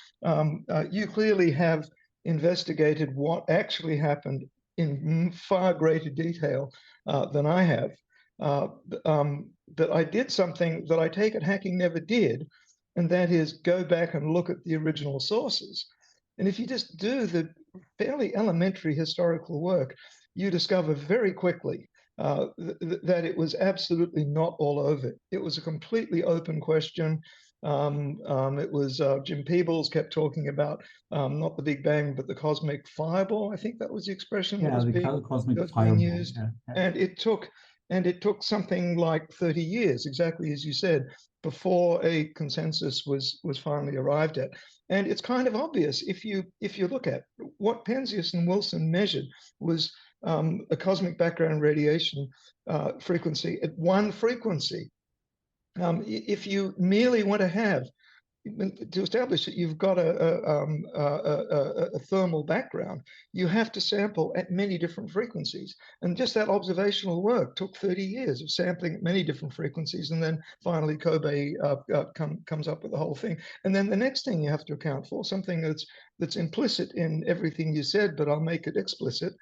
D: you clearly have investigated what actually happened in far greater detail than I have. But I did something that I take it Hacking never did, and that is go back and look at the original sources. And if you just do the fairly elementary historical work, you discover very quickly that it was absolutely not all over. It was a completely open question. It was Jim Peebles kept talking about not the Big Bang, but the cosmic fireball. I think that was the expression that was being used. Yeah. And it took something like 30 years, exactly as you said, before a consensus was finally arrived at. And it's kind of obvious if you look at what Penzias and Wilson measured was a cosmic background radiation frequency at one frequency. If you merely want to establish that you've got a thermal background, you have to sample at many different frequencies. And just that observational work took 30 years of sampling at many different frequencies. And then finally, Kobe comes up with the whole thing. And then the next thing you have to account for, something that's implicit in everything you said, but I'll make it explicit.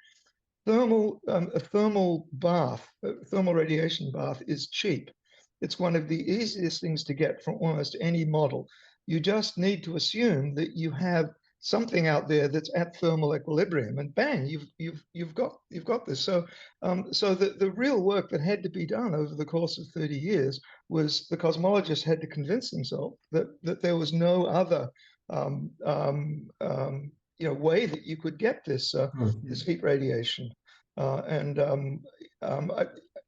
D: A thermal radiation bath is cheap. It's one of the easiest things to get from almost any model. You just need to assume that you have something out there that's at thermal equilibrium, and bang, you've got this. So the real work that had to be done over the course of 30 years was the cosmologists had to convince themselves that there was no other way that you could get this this heat radiation.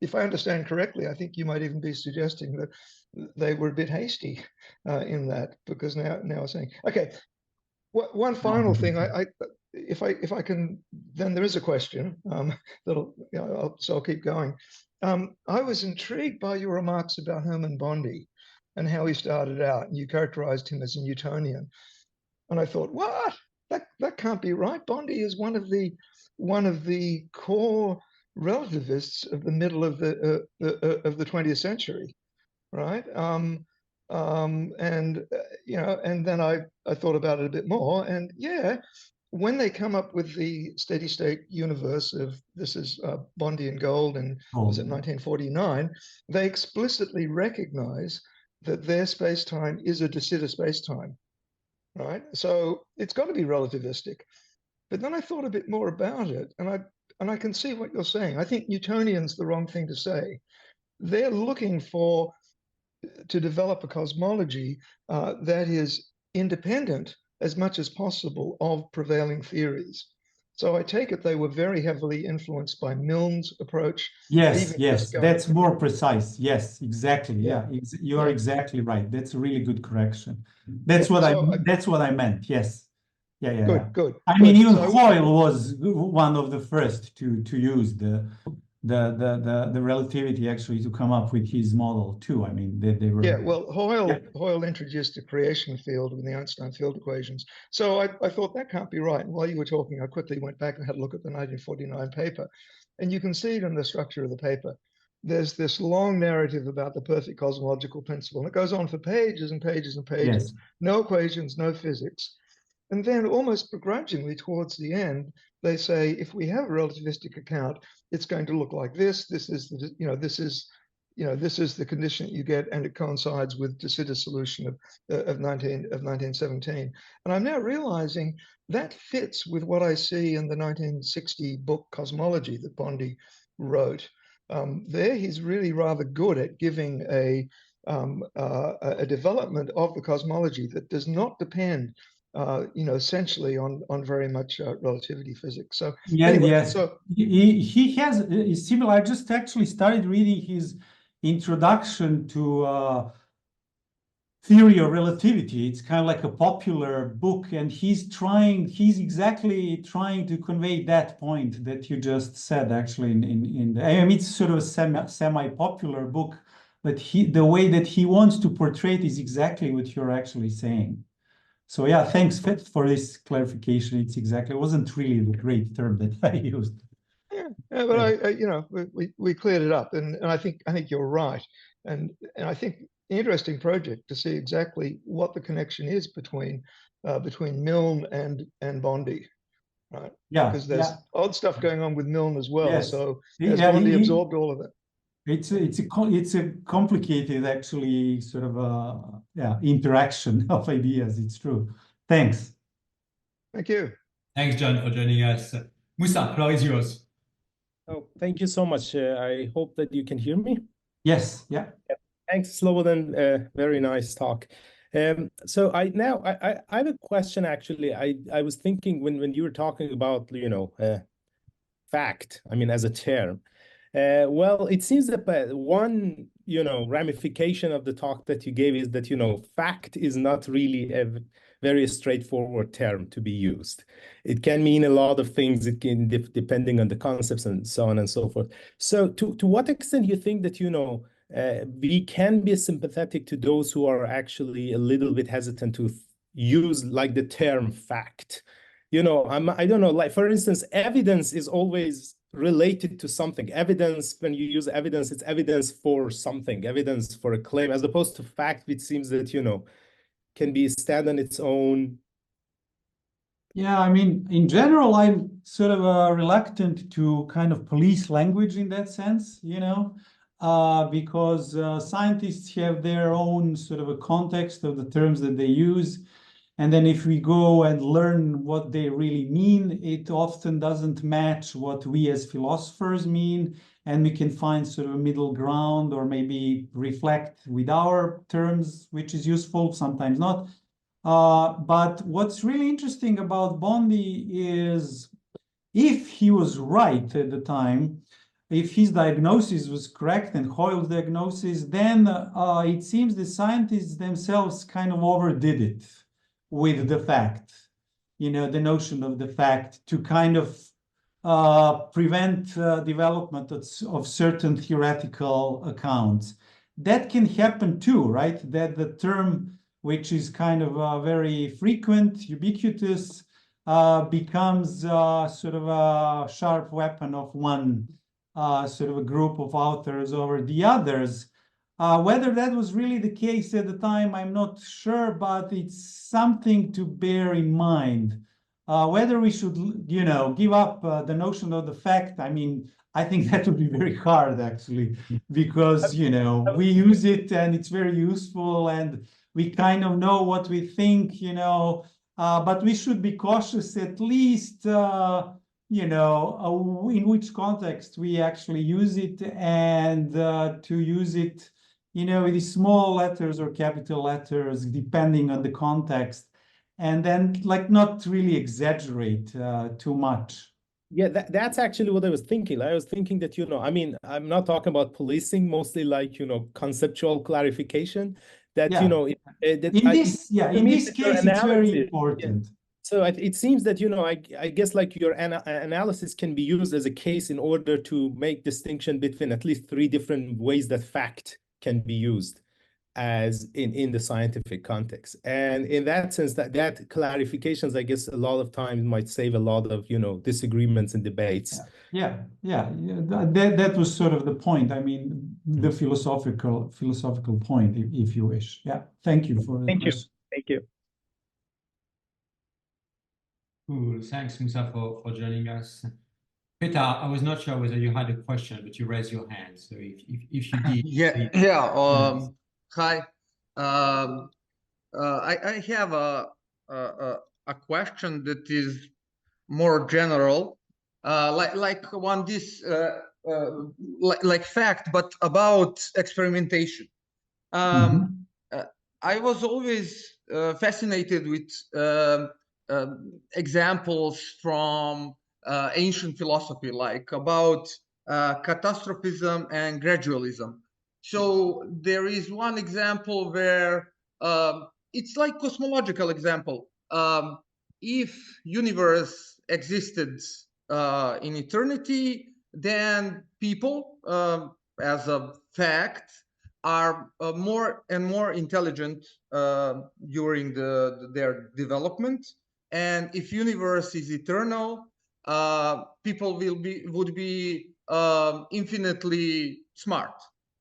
D: If I understand correctly, I think you might even be suggesting that they were a bit hasty in that, because now I'm saying, okay, one final thing, if I can, then there is a question so I'll keep going. I was intrigued by your remarks about Hermann Bondi and how he started out, and you characterized him as a Newtonian. And I thought, what? That can't be right. Bondi is one of the core relativists of the middle of the 20th century, right? And then I thought about it a bit more, and when they come up with the steady state universe of this is Bondi and Gold, and was it 1949, they explicitly recognize that their space-time is a de Sitter space-time, right? So it's got to be relativistic. But then I thought a bit more about it, and I can see what you're saying. I think Newtonian's the wrong thing to say. They're looking to develop a cosmology that is independent as much as possible of prevailing theories. So I take it they were very heavily influenced by Milne's approach.
C: Yes, yes, that's more precise. Yes, exactly. Yeah, you are exactly right. That's a really good correction. That's what that's what I meant. Yes. Yeah.
D: Good.
C: I mean, even Hoyle was one of the first to use the relativity actually to come up with his model too. I mean, they were.
D: Yeah, well, Hoyle introduced the creation field with the Einstein field equations. So I thought that can't be right. And while you were talking, I quickly went back and had a look at the 1949 paper. And you can see it in the structure of the paper. There's this long narrative about the perfect cosmological principle. And it goes on for pages and pages and pages.
C: Yes.
D: No equations, no physics. And then almost begrudgingly towards the end, they say, if we have a relativistic account, it's going to look like this. This is the condition that you get, and it coincides with de Sitter's solution of 1917. And I'm now realizing that fits with what I see in the 1960 book Cosmology that Bondi wrote. There, he's really rather good at giving a development of the cosmology that does not depend essentially on very much relativity physics. So anyway,
C: yes. So he has a similar. I just actually started reading his introduction to theory of relativity. It's kind of like a popular book, and he's exactly trying to convey that point that you just said. Actually, in the, I mean, it's sort of a semi-popular book, but the way that he wants to portray it is exactly what you're actually saying. So yeah, thanks for this clarification. It wasn't really the great term that I used.
D: Yeah, but we cleared it up, and I think you're right, and I think an interesting project to see exactly what the connection is between Milne and Bondi, right?
C: Yeah,
D: because there's odd stuff going on with Milne as well.
C: Yes.
D: So has Bondi absorbed all of it?
C: It's a complicated, actually, sort of interaction of ideas. It's true. Thanks.
D: Thank you.
B: Thanks, John, for joining us. Musa, floor is yours.
E: Oh, thank you so much. I hope that you can hear me.
C: Yes. Yeah.
E: Thanks, Slobodan. Very nice talk. So I have a question. Actually, I was thinking when you were talking about fact. I mean, as a term. Well, it seems that one, ramification of the talk that you gave is that, fact is not really a very straightforward term to be used. It can mean a lot of things. It can, depending on the concepts and so on and so forth. So to what extent you think that, we can be sympathetic to those who are actually a little bit hesitant to use like the term fact? I don't know, like, for instance, evidence is always related to something. Evidence, when you use evidence, it's evidence for something, evidence for a claim, as opposed to fact, which seems that, can be stand on its own.
C: Yeah, I mean, in general, I'm sort of reluctant to kind of police language in that sense, because scientists have their own sort of a context of the terms that they use. And then if we go and learn what they really mean, it often doesn't match what we as philosophers mean. And we can find sort of a middle ground, or maybe reflect with our terms, which is useful, sometimes not. But what's really interesting about Bondi is, if he was right at the time, if his diagnosis was correct and Hoyle's diagnosis, then it seems the scientists themselves kind of overdid it with the fact, the notion of the fact to kind of prevent development of certain theoretical accounts. That can happen too, right? That the term, which is kind of very frequent, ubiquitous, becomes sort of a sharp weapon of one sort of a group of authors over the others. Whether that was really the case at the time, I'm not sure, but it's something to bear in mind Whether we should, give up the notion of the fact, I mean, I think that would be very hard actually, because, we use it and it's very useful and we kind of know what we think, but we should be cautious at least, in which context we actually use it, and to use it, with the small letters or capital letters, depending on the context, and then like not really exaggerate too much.
E: Yeah, that's actually what I was thinking. I was thinking that, I mean, I'm not talking about policing, mostly like, conceptual clarification that,
C: Yeah.
E: that
C: In this
E: that your
C: case, it's very
E: analysis-
C: important.
E: So it seems that, I guess like your analysis can be used as a case in order to make distinction between at least 3 different ways that fact can be used as in the scientific context. And in that sense, that clarifications, I guess a lot of times might save a lot of, disagreements and debates.
C: Yeah. That was sort of the point. I mean, the philosophical point, if you wish. Yeah. Thank you for the question.
E: Thank you.
B: Cool. Thanks, Musa, for joining us. Peter, I was not sure whether you had a question, but you raised your hand. So if you did,
F: Yeah. Hi. I have a question that is more general, like one this like fact, but about experimentation. I was always fascinated with examples from ancient philosophy, like about catastrophism and gradualism. So there is one example where it's like cosmological example. If universe existed in eternity, then people, as a fact, are more and more intelligent during their development. And if universe is eternal, people would be infinitely smart,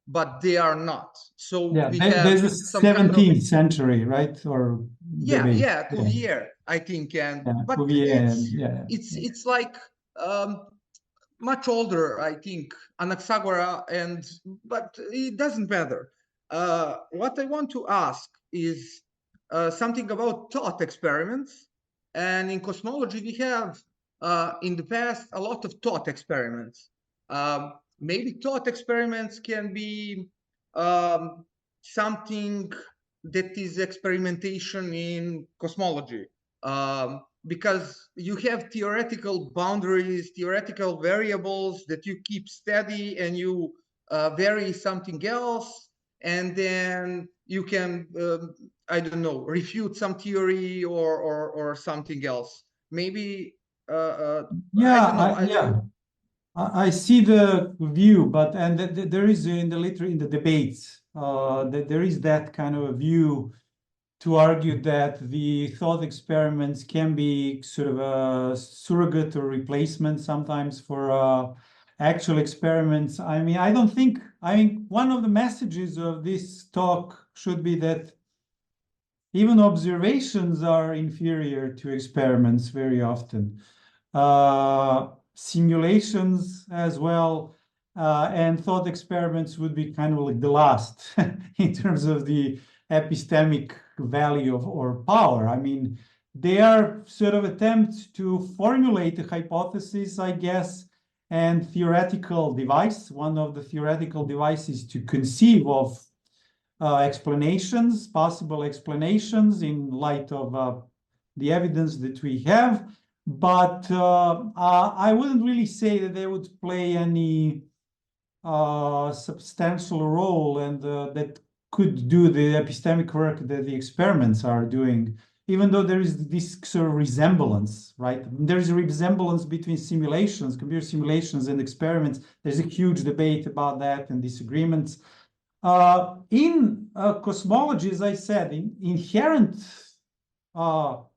F: but they are not. So we have
C: there's a 17th century, right? Or
F: Cuvier, I think, but it's like much older, I think, Anaxagora, but it doesn't matter. What I want to ask is something about thought experiments. And in cosmology, we have in the past a lot of thought experiments. Maybe thought experiments can be something that is experimentation in cosmology. Because you have theoretical boundaries, theoretical variables that you keep steady, and you vary something else, and then you can, I don't know, refute some theory or something else. Maybe, I don't know.
C: I see the view, but there is in the debates that there is that kind of a view to argue that the thought experiments can be sort of a surrogate or replacement sometimes for actual experiments. I mean, I think one of the messages of this talk should be that even observations are inferior to experiments very often. Simulations as well, and thought experiments would be kind of like the last in terms of the epistemic value or power. I mean, they are sort of attempts to formulate a hypothesis, I guess, and theoretical device. One of the theoretical devices to conceive of explanations, possible explanations in light of the evidence that we have. But I wouldn't really say that they would play any substantial role, and that could do the epistemic work that the experiments are doing, even though there is this sort of resemblance, right? There's a resemblance between simulations, computer simulations, and experiments. There's a huge debate about that and disagreements. In cosmology, as I said, inherent,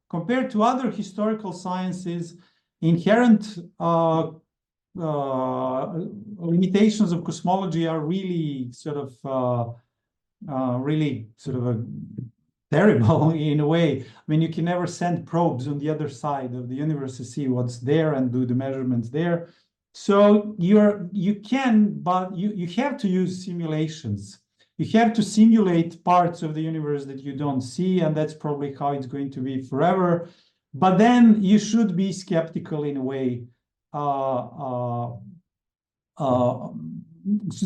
C: compared to other historical sciences, inherent limitations of cosmology are really sort of terrible in a way. I mean, you can never send probes on the other side of the universe to see what's there and do the measurements there. So you can, but you have to use simulations. You have to simulate parts of the universe that you don't see, and that's probably how it's going to be forever. But then you should be skeptical in a way. So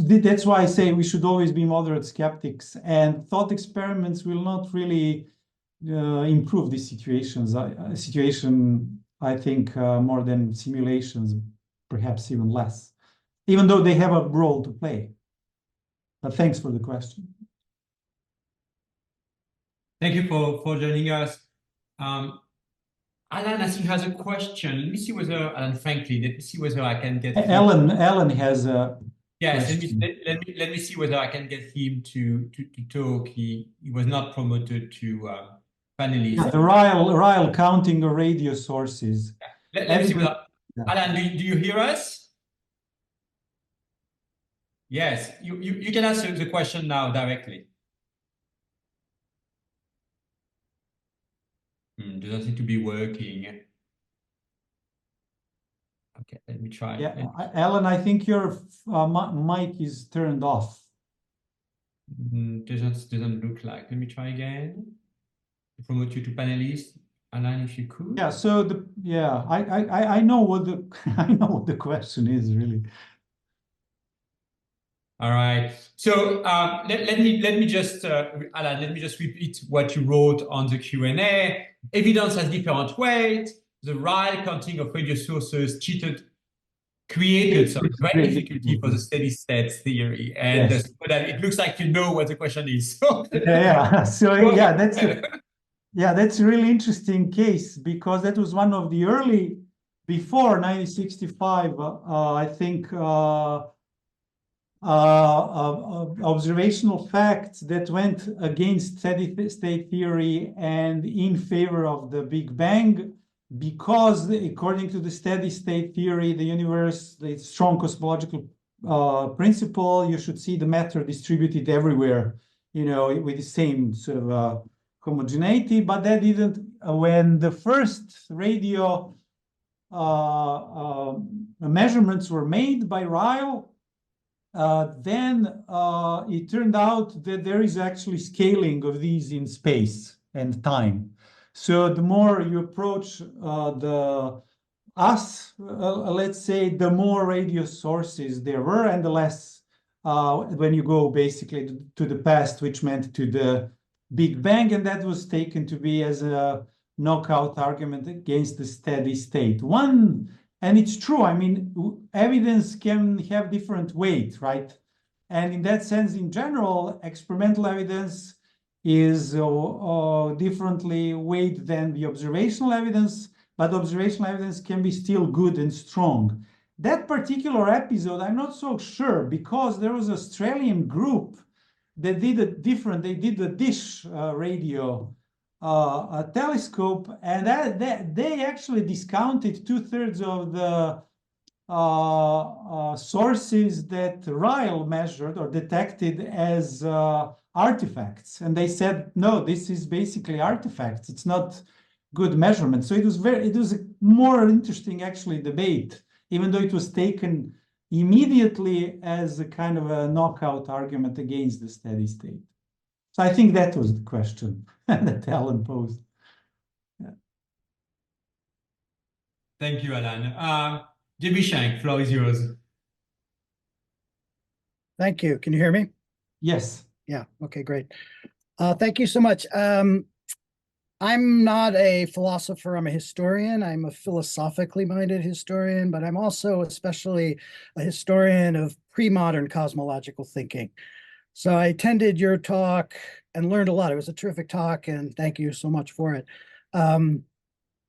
C: that's why I say we should always be moderate skeptics, and thought experiments will not really improve these situations. I think, more than simulations, perhaps even less, even though they have a role to play. But thanks for the question.
B: Thank you for joining us. Alan, I think, has a question. Let me see whether, Alan Franklin, let me see whether I can get
C: Alan has a
B: yes,
C: question.
B: let me see whether I can get him to talk. He was not promoted to panelist.
C: Yeah, the Ryle counting of radio sources.
B: Let me see whether, Alan, do you hear us? Yes, you can answer the question now directly. Doesn't seem to be working. Okay, let me try.
C: Yeah, Alan, I think your mic is turned off.
B: Doesn't look like. Let me try again. Promote you to panelist, Alan, if you could.
C: Yeah. So I know what the I know what the question is really.
B: All right. So let me just Alan, let me just repeat what you wrote on the Q&A. Evidence has different weight. The Ryle counting of radio sources created some great difficulty for the steady state theory. And
C: Yes.
B: it looks like you know what the question is.
C: Yeah. So yeah, that's a really interesting case, because that was one of the early, before 1965, I think, observational facts that went against steady state theory and in favor of the Big Bang, because according to the steady state theory, the universe, the strong cosmological principle, you should see the matter distributed everywhere, with the same sort of homogeneity. But that didn't, when the first radio measurements were made by Ryle, then it turned out that there is actually scaling of these in space and time. So the more you approach let's say, the more radio sources there were, and the less when you go basically to the past, which meant to the Big Bang, and that was taken to be as a knockout argument against the steady state. And it's true, I mean, evidence can have different weight, right? And in that sense, in general, experimental evidence is differently weighed than the observational evidence, but observational evidence can be still good and strong. That particular episode, I'm not so sure, because there was an Australian group that did they did the dish radio a telescope, and that they actually discounted 2/3 of the sources that Ryle measured or detected as artifacts, and they said, no, this is basically artifacts. It's not good measurement. So it was a more interesting actually debate, even though it was taken immediately as a kind of a knockout argument against the steady state. So I think that was the question that Alan posed. Yeah.
B: Thank you, Alan. Jimmy Shank, floor is yours.
G: Thank you. Can you hear me?
C: Yes.
G: Yeah. Okay, great. Thank you so much. I'm not a philosopher. I'm a historian. I'm a philosophically minded historian, but I'm also especially a historian of pre-modern cosmological thinking. So I attended your talk and learned a lot. It was a terrific talk, and thank you so much for it.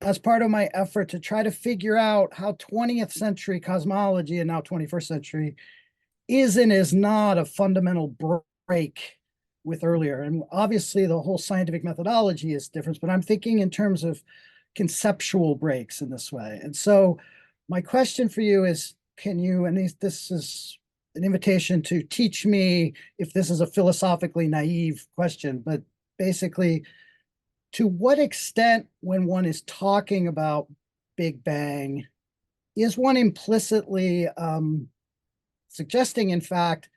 G: As part of my effort to try to figure out how 20th century cosmology, and now 21st century, is and is not a fundamental break with earlier. And obviously the whole scientific methodology is different, but I'm thinking in terms of conceptual breaks in this way. And so my question for you is, can you, and this is an invitation to teach me if this is a philosophically naive question, but basically, to what extent, when one is talking about Big Bang, is one implicitly suggesting, in fact,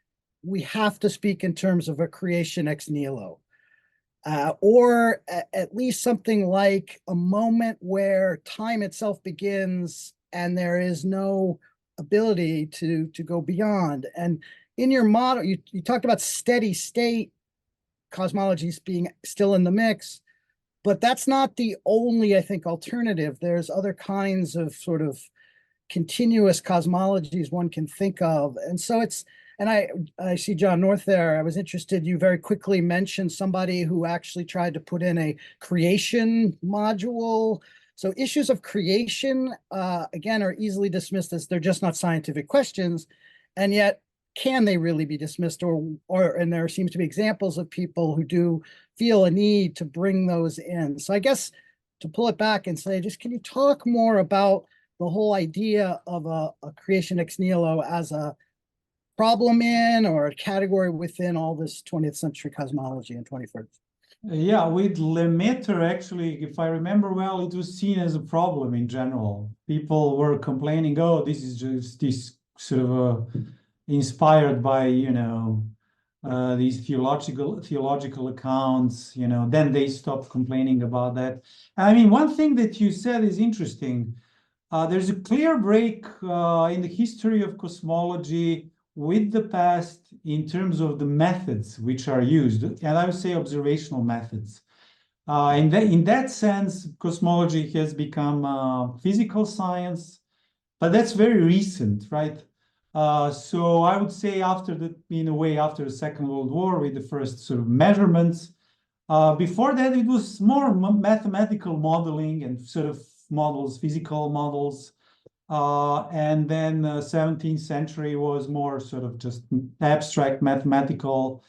G: we have to speak in terms of a creation ex nihilo, or at least something like a moment where time itself begins and there is no ability to go beyond. And in your model, you talked about steady state cosmologies being still in the mix, but that's not the only, I think, alternative. There's other kinds of sort of continuous cosmologies one can think of. And so it's, and I see John North there. I was interested, you very quickly mentioned somebody who actually tried to put in a creation module. So issues of creation, again, are easily dismissed as they're just not scientific questions. And yet, can they really be dismissed? And there seems to be examples of people who do feel a need to bring those in. So I guess to pull it back and say, just can you talk more about the whole idea of a creation ex nihilo as a problem in or a category within all this 20th century cosmology and 21st?
C: Yeah, with Lemaitre, actually, if I remember well, it was seen as a problem in general. People were complaining, oh, this is just this sort of inspired by, you know, these theological accounts, you know, then they stopped complaining about that. I mean, one thing that you said is interesting. There's a clear break in the history of cosmology with the past in terms of the methods which are used, and I would say observational methods. In that sense, cosmology has become physical science, but that's very recent, right? So I would say after the Second World War, with the first sort of measurements. Before that, it was more mathematical modeling and sort of models, physical models. And then 17th century was more sort of just abstract mathematical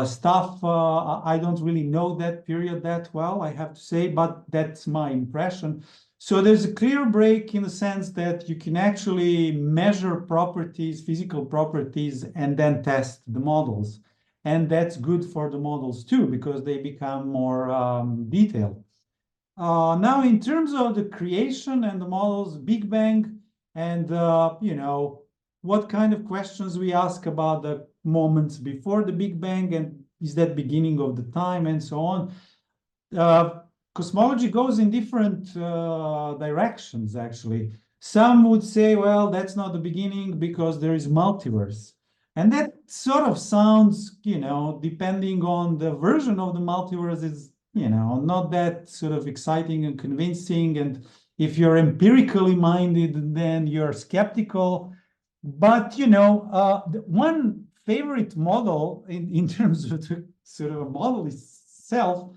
C: stuff. I don't really know that period that well, I have to say, but that's my impression. So there's a clear break in the sense that you can actually measure properties, physical properties, and then test the models. And that's good for the models too, because they become more detailed. Now, in terms of the creation and the models, Big Bang, and you know, what kind of questions we ask about the moments before the Big Bang, and is that beginning of the time, and so on. Cosmology goes in different directions, actually. Some would say, well, that's not the beginning because there is multiverse. And that sort of sounds, you know, depending on the version of the multiverse, is, you know, not that sort of exciting and convincing. And if you're empirically minded, then you're skeptical. But, you know, the one favorite model in terms of the sort of a model itself,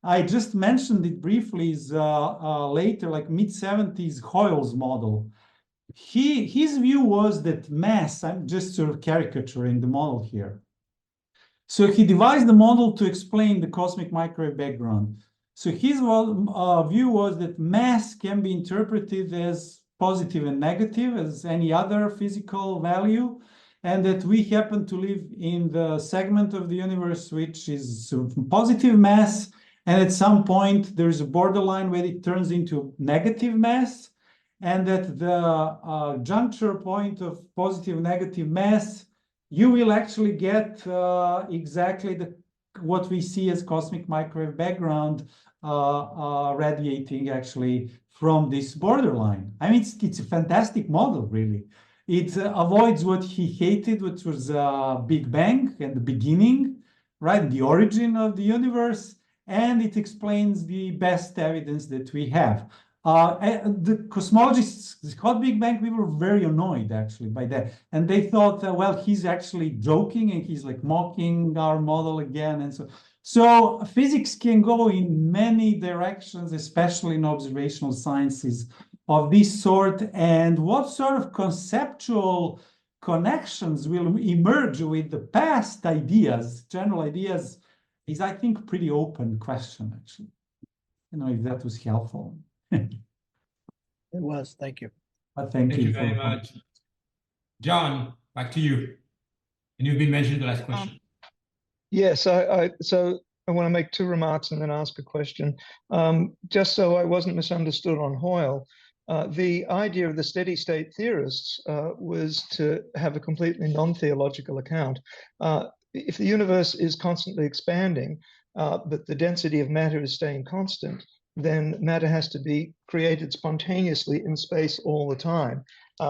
C: I just mentioned it briefly, is later, like mid-70s, Hoyle's model. His view was that mass, I'm just sort of caricaturing the model here. So he devised the model to explain the cosmic microwave background. So his view was that mass can be interpreted as positive and negative, as any other physical value, and that we happen to live in the segment of the universe which is sort of positive mass, and at some point there's a borderline where it turns into negative mass, and at the juncture point of positive negative mass, you will actually get exactly what we see as cosmic microwave background radiating actually from this borderline. I mean, it's a fantastic model, really. It avoids what he hated, which was Big Bang and the beginning, right? The origin of the universe. And it explains the best evidence that we have. The cosmologists, the hot Big Bang, we were very annoyed actually by that. And they thought, well, he's actually joking and he's like mocking our model again. And so physics can go in many directions, especially in observational sciences of this sort. And what sort of conceptual connections will emerge with the past ideas, general ideas, is, I think, pretty open question, actually. I don't know if that was helpful.
G: It was, thank you.
C: Thank you
B: very much. John, back to you. And you've been mentioning the last question.
D: Yes, so want to make two remarks and then ask a question. Just so I wasn't misunderstood on Hoyle, the idea of the steady state theorists was to have a completely non-theological account. If the universe is constantly expanding, but the density of matter is staying constant, then matter has to be created spontaneously in space all the time,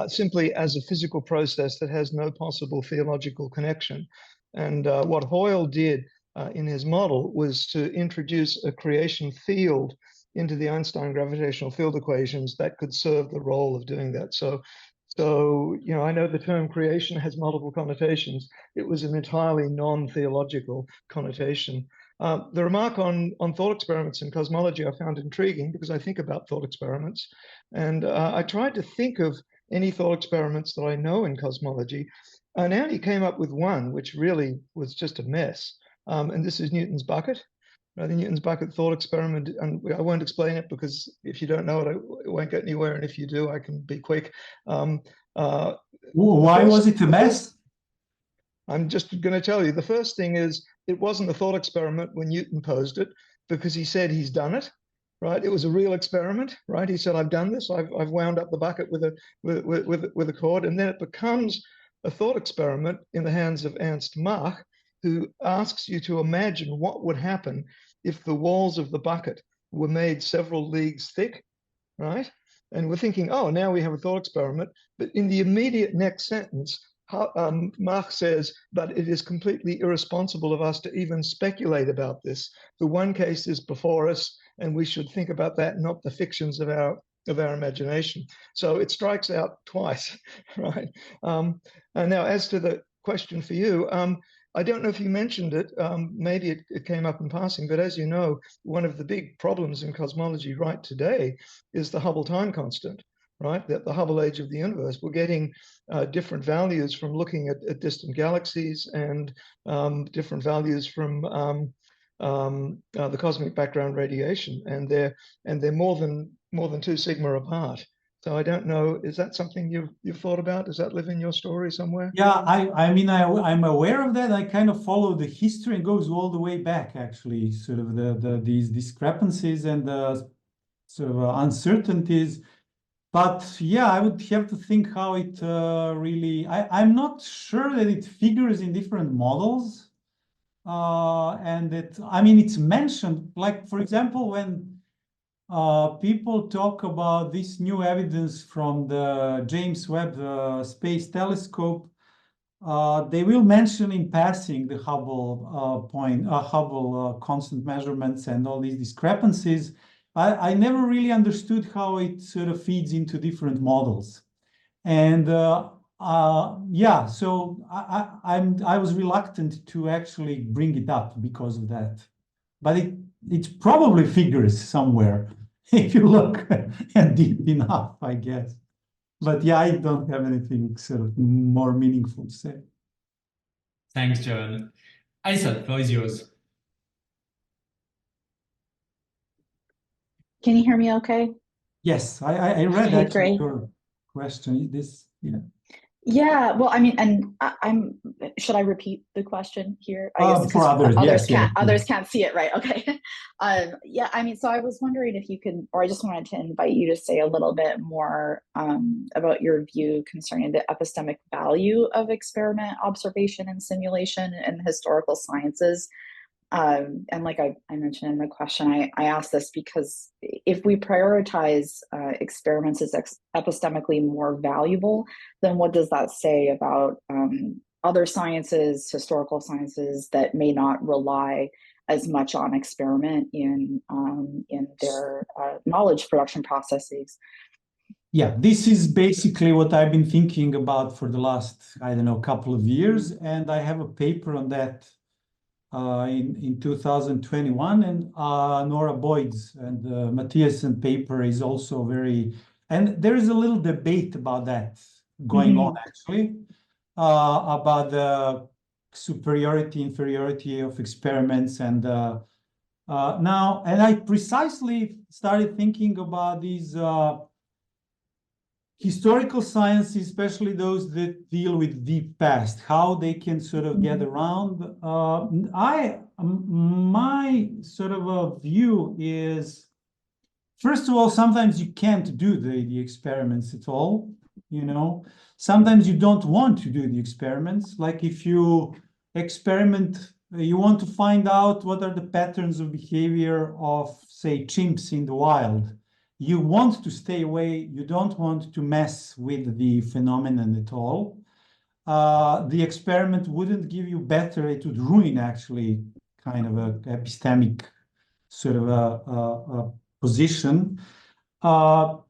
D: simply as a physical process that has no possible theological connection. And what Hoyle did in his model was to introduce a creation field into the Einstein gravitational field equations that could serve the role of doing that. So you know, I know the term creation has multiple connotations. It was an entirely non-theological connotation. The remark on thought experiments in cosmology I found intriguing because I think about thought experiments. And I tried to think of any thought experiments that I know in cosmology. And I only came up with one, which really was just a mess. And this is Newton's bucket. The Newton's bucket thought experiment, and I won't explain it because if you don't know it, it won't get anywhere. And if you do, I can be quick.
C: Why was it a mess?
D: I'm just going to tell you. The first thing is it wasn't a thought experiment when Newton posed it because he said he's done it. Right? It was a real experiment. Right? He said, "I've done this. I've wound up the bucket with a cord," and then it becomes a thought experiment in the hands of Ernst Mach, who asks you to imagine what would happen if the walls of the bucket were made several leagues thick, right? And we're thinking, oh, now we have a thought experiment. But in the immediate next sentence, Mach says, but it is completely irresponsible of us to even speculate about this. The one case is before us, and we should think about that, not the fictions of our imagination. So it strikes out twice, right? And now, as to the question for you, I don't know if you mentioned it, maybe it came up in passing, but as you know, one of the big problems in cosmology right today is the Hubble time constant, right? That the Hubble age of the universe, we're getting different values from looking at distant galaxies and different values from the cosmic background radiation, and they're more than 2 sigma apart. So I don't know, is that something you've thought about? Does that live in your story somewhere?
C: Yeah, I mean, I'm aware of that. I kind of follow the history and goes all the way back, actually, sort of these discrepancies and the sort of uncertainties. But yeah, I would have to think how it really, I'm not sure that it figures in different models. And that, I mean, it's mentioned, like, for example, when people talk about this new evidence from the James Webb Space Telescope, they will mention in passing the Hubble Hubble constant measurements and all these discrepancies. I never really understood how it sort of feeds into different models, and yeah, so I was reluctant to actually bring it up because of that, but it probably figures somewhere if you look deep enough, I guess. But yeah, I don't have anything sort of more meaningful to say.
B: Thanks, John. Alison, the floor is yours.
H: Can you hear me okay?
C: Yes, I read
H: okay,
C: actually
H: great.
C: your question.
H: Yeah, well, I mean, and should I repeat the question here? I guess
C: for others, yes,
H: others can't see it, right? Okay. Yeah, I mean, so I was wondering if you could, or I just wanted to invite you to say a little bit more about your view concerning the epistemic value of experiment, observation, and simulation in historical sciences. And like I mentioned in the question, I asked this because if we prioritize experiments as epistemically more valuable, then what does that say about other sciences, historical sciences that may not rely as much on experiment in their knowledge production processes?
C: Yeah, this is basically what I've been thinking about for the last, I don't know, couple of years. And I have a paper on that in 2021, and Nora Boyd's and Matthiasen paper is also very, and there is a little debate about that going on actually, about the superiority, inferiority of experiments. And now, and I precisely started thinking about these historical science, especially those that deal with deep past, how they can sort of get around. My sort of a view is, first of all, sometimes you can't do the experiments at all, you know. Sometimes you don't want to do the experiments. Like if you experiment, you want to find out what are the patterns of behavior of, say, chimps in the wild. You want to stay away. You don't want to mess with the phenomenon at all. The experiment wouldn't give you better. It would ruin actually kind of a epistemic sort of a position. Also,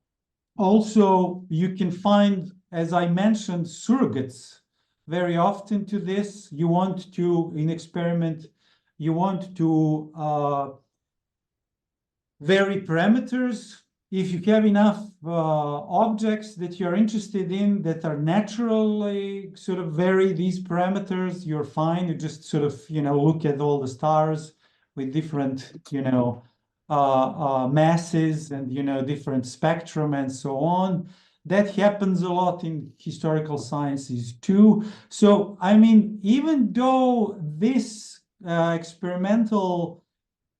C: you can find, as I mentioned, surrogates very often to this. You want to, in experiment, you want to vary parameters. If you have enough objects that you're interested in that are naturally sort of vary these parameters, you're fine. You just sort of, you know, look at all the stars with different, you know, masses and, you know, different spectrum and so on. That happens a lot in historical sciences too. So, I mean, even though this experimental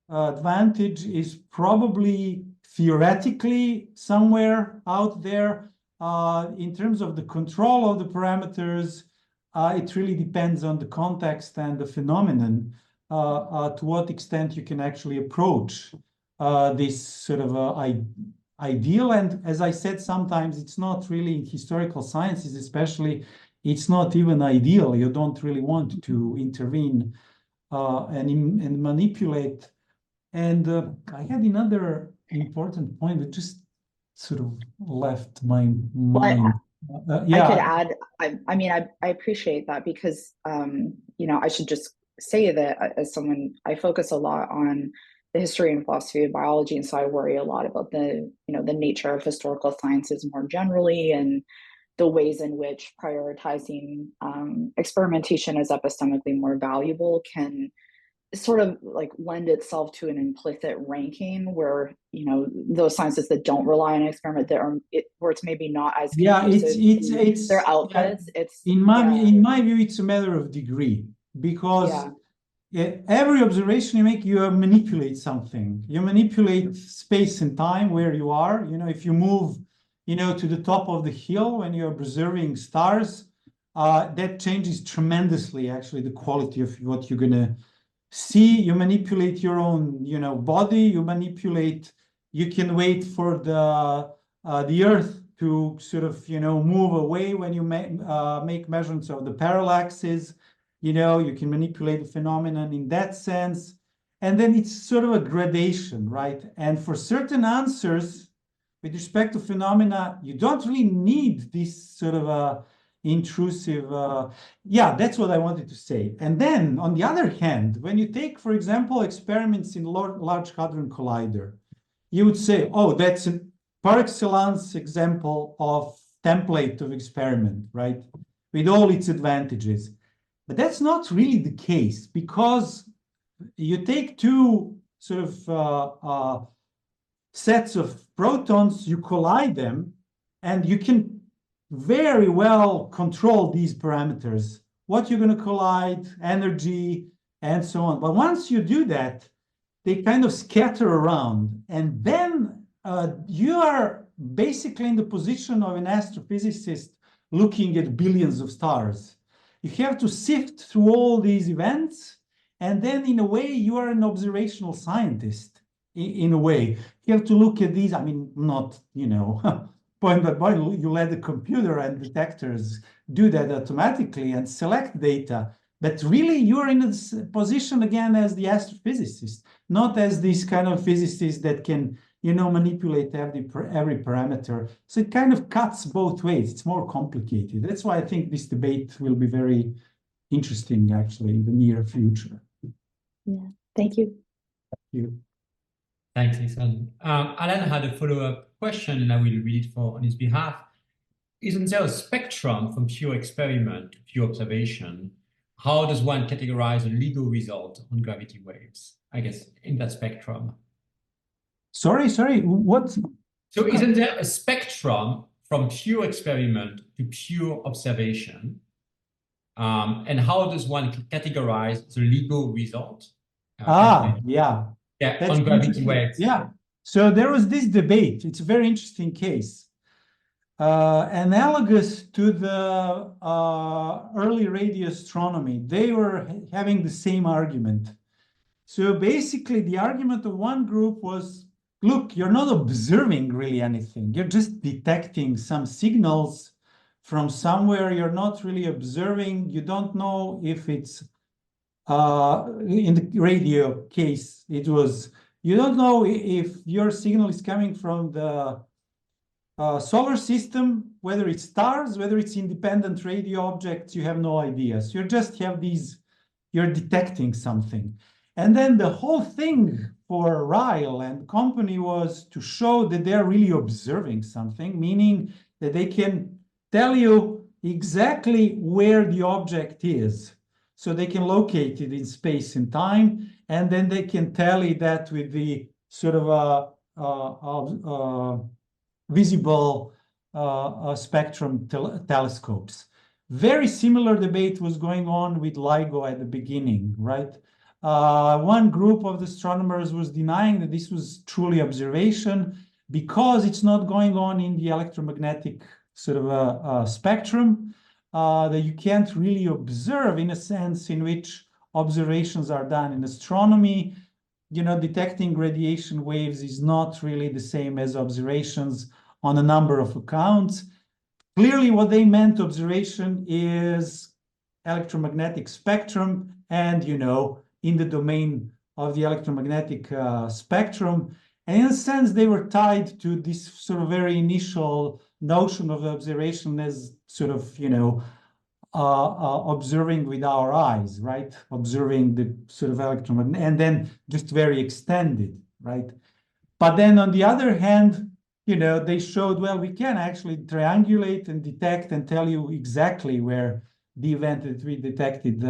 C: advantage is probably theoretically somewhere out there, in terms of the control of the parameters, it really depends on the context and the phenomenon, to what extent you can actually approach this sort of ideal. And as I said, sometimes it's not really in historical sciences, especially, it's not even ideal. You don't really want to intervene and manipulate. And I had another important point that just sort of left my mind.
H: Yeah. I could add, I mean, I appreciate that because, you know, I should just say that as someone, I focus a lot on the history and philosophy of biology. And so I worry a lot about the, you know, the nature of historical sciences more generally and the ways in which prioritizing experimentation as epistemically more valuable can sort of like lend itself to an implicit ranking where, you know, those sciences that don't rely on experiment that are where it's maybe not as
C: it's
H: their outputs. It's
C: in my view, it's a matter of degree, because every observation you make, you manipulate something. You manipulate space and time where you are. You know, if you move, you know, to the top of the hill when you're observing stars, that changes tremendously actually the quality of what you're gonna see. You manipulate your own, you know, body. You manipulate. You can wait for the Earth to sort of, you know, move away when you make measurements of the parallaxes. You know, you can manipulate the phenomenon in that sense, and then it's sort of a gradation, right? And for certain answers with respect to phenomena, you don't really need this sort of a intrusive, that's what I wanted to say. And then on the other hand, when you take, for example, experiments in Large Hadron Collider, you would say, oh, that's a par excellence example of template of experiment, right? With all its advantages. But that's not really the case, because you take two sort of sets of protons, you collide them, and you can very well control these parameters, what you're going to collide, energy, and so on. But once you do that, they kind of scatter around. And then you are basically in the position of an astrophysicist looking at billions of stars. You have to sift through all these events. And then in a way, you are an observational scientist, in a way. You have to look at these, I mean, not, you know, point by point, you let the computer and detectors do that automatically and select data. But really, you're in a position, again, as the astrophysicist, not as this kind of physicist that can, you know, manipulate every parameter. So it kind of cuts both ways. It's more complicated. That's why I think this debate will be very interesting, actually, in the near future.
H: Yeah, thank you.
C: Thank you.
B: Thanks, Ethan. Alan had a follow-up question, and I will read it on his behalf. Isn't there a spectrum from pure experiment to pure observation? How does one categorize a legal result on gravity waves? I guess in that spectrum.
C: Sorry, what?
B: So isn't there a spectrum from pure experiment to pure observation? And how does one categorize the LIGO result?
C: Yeah. That's
B: on gravity waves.
C: Yeah. So there was this debate. It's a very interesting case. Analogous to the early radio astronomy, they were having the same argument. So basically, the argument of one group was, look, you're not observing really anything. You're just detecting some signals from somewhere. You're not really observing. You don't know if it's, in the radio case, it was, you don't know if your signal is coming from the solar system, whether it's stars, whether it's independent radio objects, you have no idea. So you just have these, you're detecting something. And then the whole thing for Ryle and company was to show that they're really observing something, meaning that they can tell you exactly where the object is. So they can locate it in space and time, and then they can tally that with the sort of visible spectrum telescopes. Very similar debate was going on with LIGO at the beginning, right? One group of the astronomers was denying that this was truly observation because it's not going on in the electromagnetic sort of spectrum, that you can't really observe in a sense in which observations are done in astronomy. You know, detecting radiation waves is not really the same as observations on a number of accounts. Clearly, what they meant observation is electromagnetic spectrum, and, you know, in the domain of the electromagnetic spectrum. And in a sense, they were tied to this sort of very initial notion of observation as sort of, you know, observing with our eyes, right? Observing the sort of electromagnetic, and then just very extended, right? But then on the other hand, you know, they showed, well, we can actually triangulate and detect and tell you exactly where the event that we detected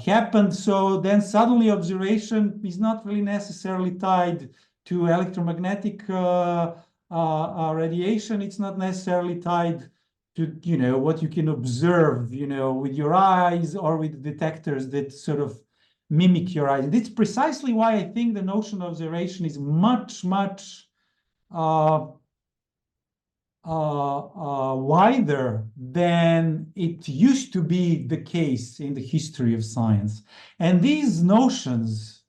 C: happened. So then suddenly observation is not really necessarily tied to electromagnetic radiation. It's not necessarily tied to, you know, what you can observe, you know, with your eyes or with detectors that sort of mimic your eyes. It's precisely why I think the notion of observation is much, much wider than it used to be the case in the history of science. And these notions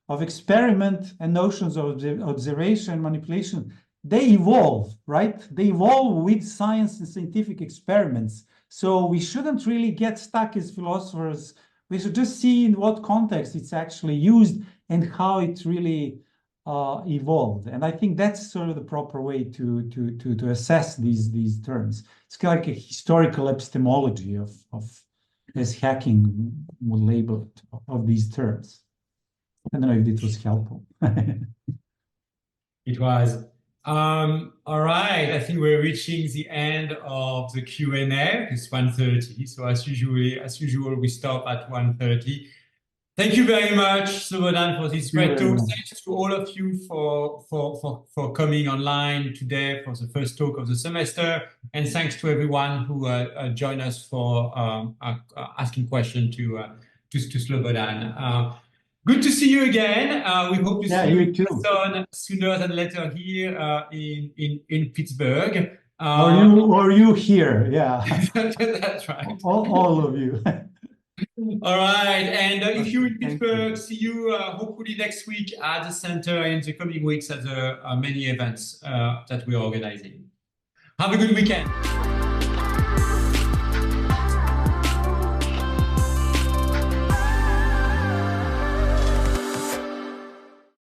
C: of experiment and notions of observation, manipulation, they evolve, right? They evolve with science and scientific experiments. So we shouldn't really get stuck as philosophers. We should just see in what context it's actually used and how it really evolved. And I think that's sort of the proper way to assess these terms. It's kind of like a historical epistemology of as Hacking would label it, of these terms. I don't know if it was helpful.
B: It was. All right, I think we're reaching the end of the Q&A. It's 1:30, so as usual, we stop at 1:30. Thank you very much, Slobodan, for this great talk. Thanks to all of you for coming online today for the first talk of the semester, and thanks to everyone who joined us for asking questions to Slobodan. Good to see you again. We hope to see you too sooner than later here in Pittsburgh.
C: Or you here, yeah.
B: That's right.
C: All of you.
B: All right, and if you're in Pittsburgh, see you hopefully next week at the center, in the coming weeks at the many events that we're organizing. Have a good weekend.